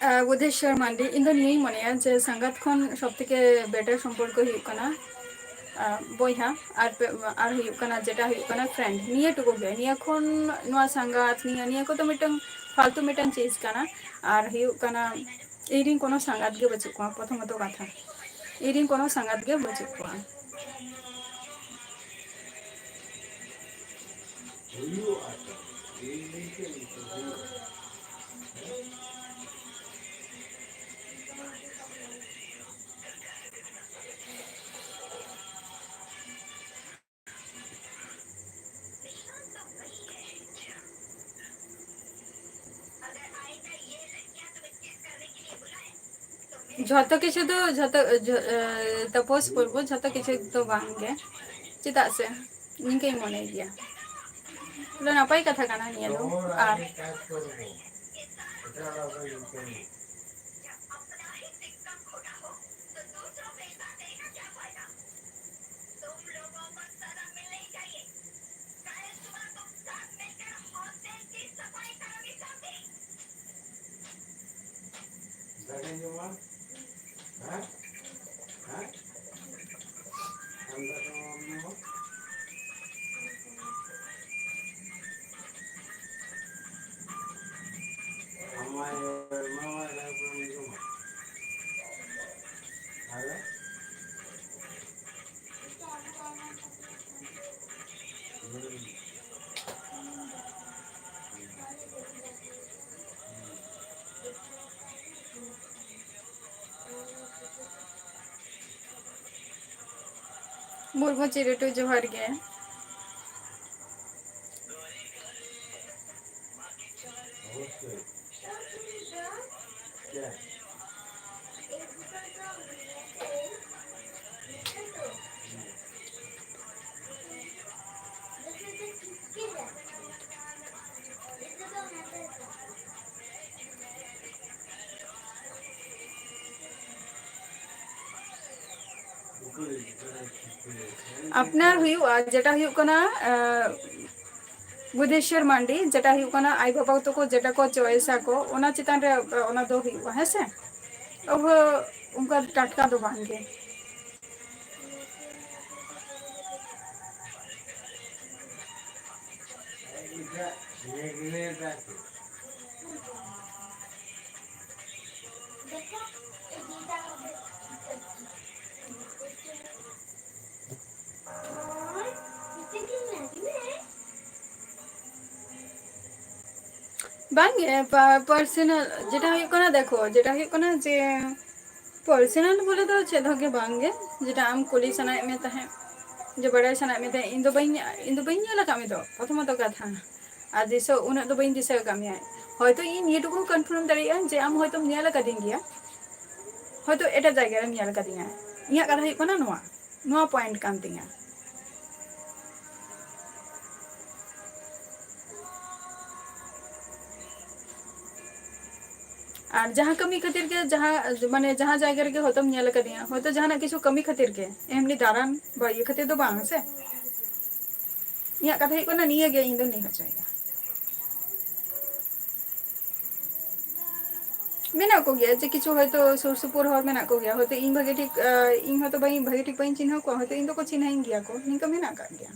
बुद्धेश्वर मांडी इन निये मनेया जे संगत खन सबथेके बेटर सम्पर्क हुयुग काना बयहा और हुयुग काना जेटा हुयुग काना फ्रेंड निये टुकु गे निया खन नुआ संगत निया निया को तो मिटन फालतू मिटन चीज काना और हुयुग काना इरिन कोनो संगत गे बचु को प्रथमत कथा इरिन कोनो संगत गे बचु को झतो किछु तो झतो तपोस करबो झतो किछु तो बांगे चिता से निके मने गया लो नापाय कथा काना निया दो आर मुर्मू चिरटू जोहार गे अपनार हुयुआ जेटा हुयुग कना बुद्धेश्वर मांडी जेटा हुयुग कना आई बाबा तो को जेटा को चॉइसा को ओना चितान रे ओना दो हुयुआ है से अब उनका टटका दो बांगे बांगे पर्सनल जेटा हुयुग कना देखो जेटा हुयुग कना जे पर्सनल बोले तो चेद के बांगे जेटा आम कुली सनाय में तहे जे बड़ाय सनाय में तहे इन दो बई नेला कामी दो प्रथमत कथा आ दिसो उना दो बई दिसो कामी হয়তো ই নিয়েটুকু কনফার্ম দাঁড়িয়ে যে আম হয়তো নিয়ালা কাদিং গিয়া হয়তো এটা জায়গা রে নিয়ালা কাদিং ইয়া কথা হুᱭᱩᱜ ᱠᱟᱱᱟ ᱱᱚᱣᱟ পয়েন্ট কান তিঙা আর जहाँ कमी खातिर के जहाँ माने जहाँ जायगा रे होतम नियाला कादिंगा হয়তো जहाँ किछु कमी खातिर के एमनी दारान बा ये खातिर दो बांग से इया कथा হুᱭᱩᱜ ᱠᱟᱱᱟ निया गे इन दो नहीं हचाया मेना को गया जे किछु हयतो सुर सुपुर हर मेना को गया हयतो इन भागे ठीक इन हयतो बाई भागे ठीक बाई चिन्ह को हयतो इन दो को चिन्ह गया को निका मेना का गया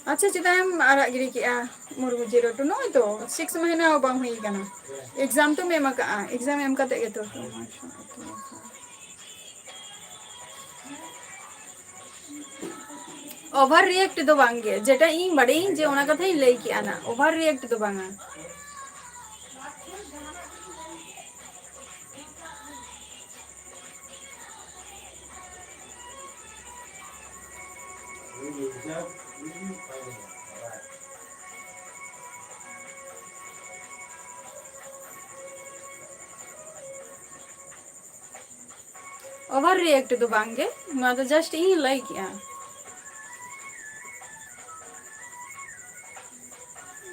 अच्छा चिताम आरा गिरी किया मुर्मू जीरो टू नो तो 6 महीना बांग हुई कना एग्जाम तो मेमा का एग्जाम एम कते गे तो ओवर रिएक्ट दो बांगे जेटा इन बड़े जे ओना कथा ही लई की आना ओवर रिएक्ट दो बांगा ओवर रिएक्ट दो बांगे ना तो जस्ट इन लई की आ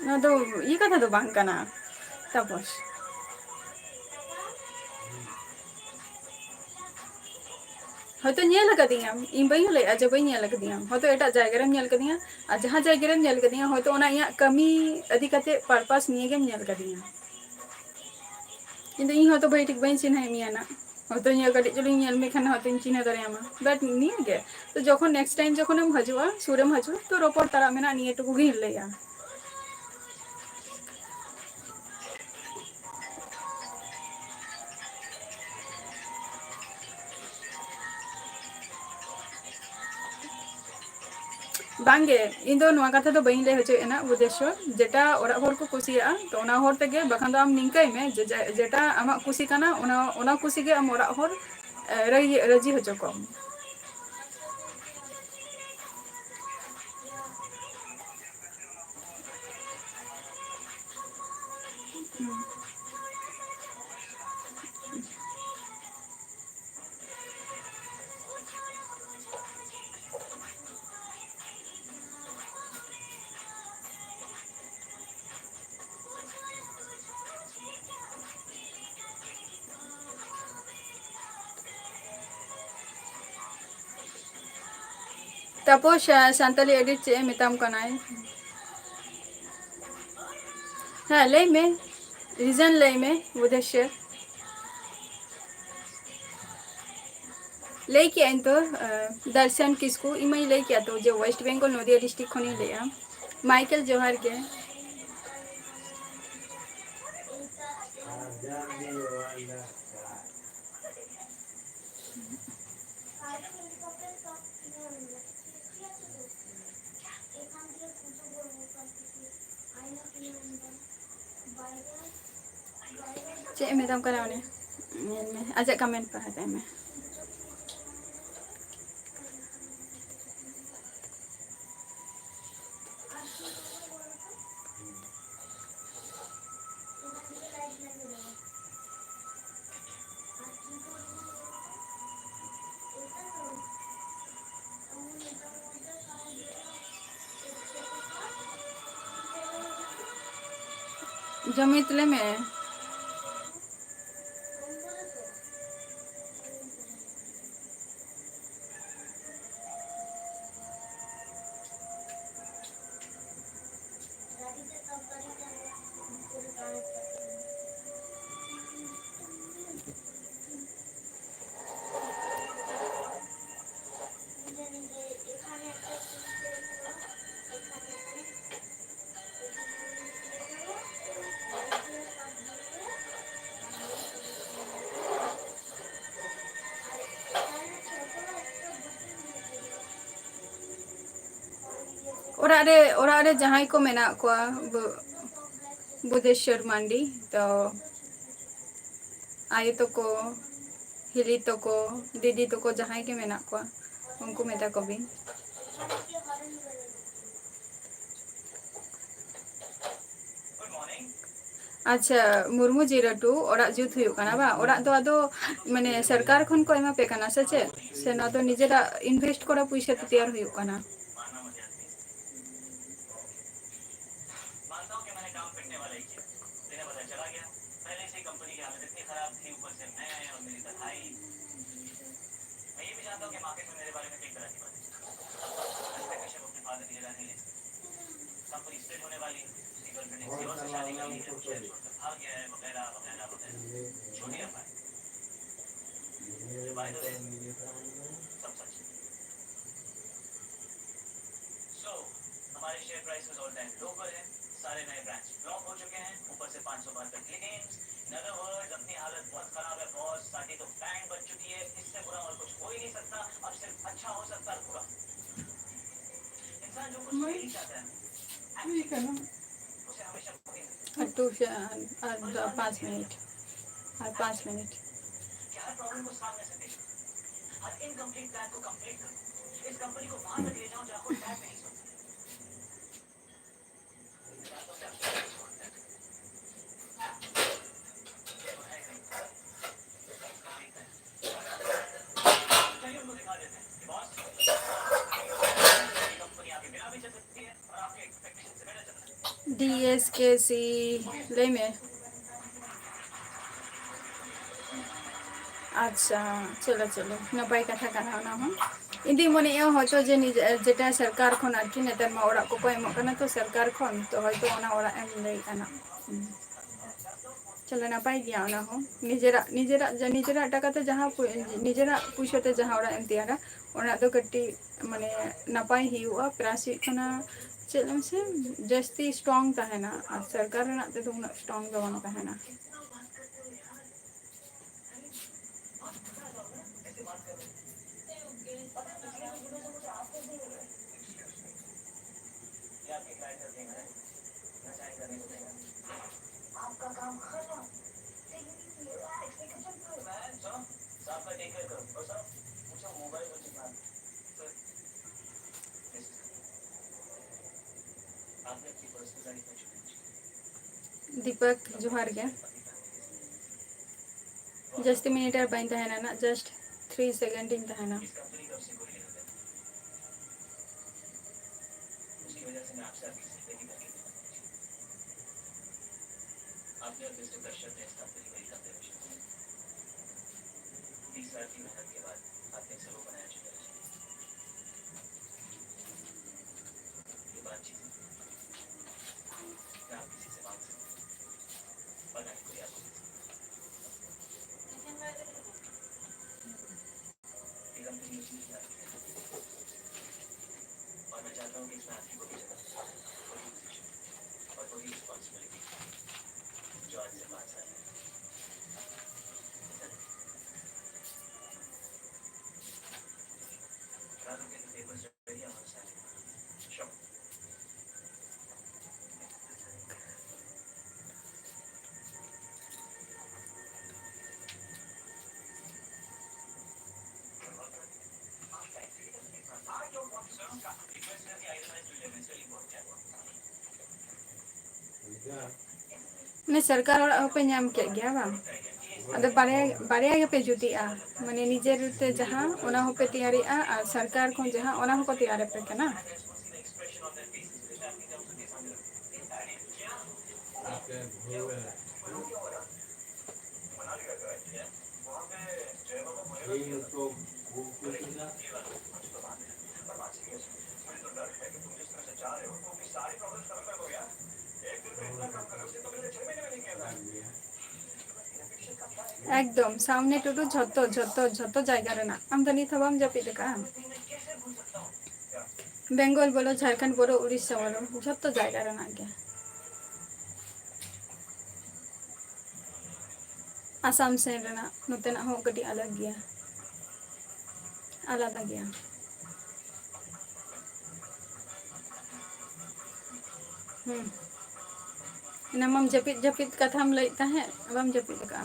ना तो ये कथा दो बांग कना तपस হয়তো নিয়ে লাগা দিয়াম ইন বাই হলে আজ বাই নিয়ে লাগা দিয়াম হয়তো এটা জায়গা রে নিয়ে লাগা দিয়া আর जहां জায়গা রে নিয়ে লাগা দিয়া হয়তো ওনা ইয়া কমি আদি কাতে পারপাস নিয়ে গেম নিয়ে লাগা দিয়া কিন্তু ই হয়তো বাই ঠিক বাই চিনা মিয়া না হয়তো নিয়ে কাটি চলি নিয়ে মে খানা হয়তো চিনা দারে আমা বাট নিয়ে গে তো যখন নেক্সট টাইম যখন हम हजवा सूरम हजवा तो रोपर तारा मेना निये टुकु गी लेया बांगे इन दो नवा कथा तो बई ले हचे एना उद्देश्य जेटा ओरा होर को कुसिया तो ओना होर तेगे बखान दो आम निंकाई में जेटा आमा कुसी काना ओना कुसी गे आम ओरा होर रजी हचो को तपोश सांताली एडिट चे मिताम कनाय हाँ लई में रीजन लई में उद्देश्य लई किया इन तो दर्शन किसको इमई लई किया तो जो वेस्ट बंगाल नदिया डिस्ट्रिक्ट खनी लिया माइकल जोहार के चे मिताम कनाने आज कमेंट पढ़ाते हैं मैं जमितले में ओरा रे जहां को मेना को बुद्धेश्वर मांडी तो आयु तो को हिली तो को दीदी तो को जहां के मेना को उनको मेता को भी अच्छा मुर्मू जीराटू ओरा जुत हुई काना बा ओरा दो आदो माने सरकार खन को एमा पे काना सचे से ना तो निजेरा इन्वेस्ट करा पैसा तो तैयार हुई काना और 5 मिनट और 5 मिनट। DSKC ले में। अच्छा चलो चलो नपाय कथा काना ना हम इदी मने ए होतो जे जेटा सरकार खन आरकी नेतार मा ओरा को एमो कना तो सरकार खन तो होयतो ओना ओरा एम लई कना। चलो नपाय गया ओना हो निजेरा निजेरा निजेरा टाका ते जहां निजेरा पुइसा ते जहां ओरा एम तियारा ओना तो कट्टी माने नपाय हियुआ प्रासी खना चलम से जस्ती स्ट्रांग तहना और सरकार ना ते तो उना स्ट्रांग दो बन तहना। दीपक जोहार के जस्ट मिनट बाइन तहना ना जस्ट 3 सेकंड इन तहना। ने सरकार और पे नाम के गया बा अदे बारे के पे जुतिया माने निजेर ते जहां ओना हो पे तैयारीआ और सरकार को जहां ओना हो को तैयार पे केना। एकदम सामने टुटू झतो झतो झतो जायगा रेना आम तो नित हबाम जपिद का बेंगल बोलो झारखंड बोलो उड़ीसा बोलो झतो जायगा रेना के आसाम से रेना नोतेना हो कटी अलग गया आलादा गया। नमम जपिद जपिद कथाम लईता है अबम जपिद का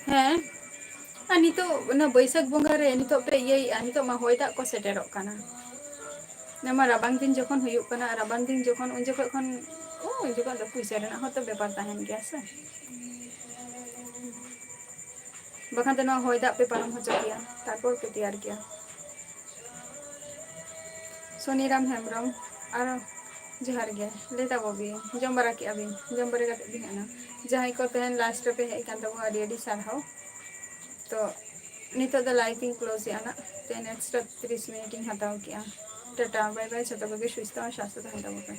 हैं नितो ना बैसाख बंगा रे नितो पे ये नितो मा होय दाग को सेटेरोक काना नमा राबांग दिन जखन हुयुक काना राबांग दिन जखन उन जखन खन उन जखन तो पुइसा रेना होतो बेपार ताहेन गया से बखान तो ना होय दाग पे पारम हो चकिया तारपर पे तैयार किया सोनीराम हेम्ब्रम और जोहार गे लेता बबी जम बारा के अबिन जम बारे का दिन है ना जहां को तहन लास्ट पे है कान तो आडी आडी सारहाव तो नितो द लाइटिंग क्लोज या ना ते नेक्स्ट 30 मिनट इन हटाव किया टाटा बाय बाय छतो बगे सुस्ता और शास्त्र हटाव पे।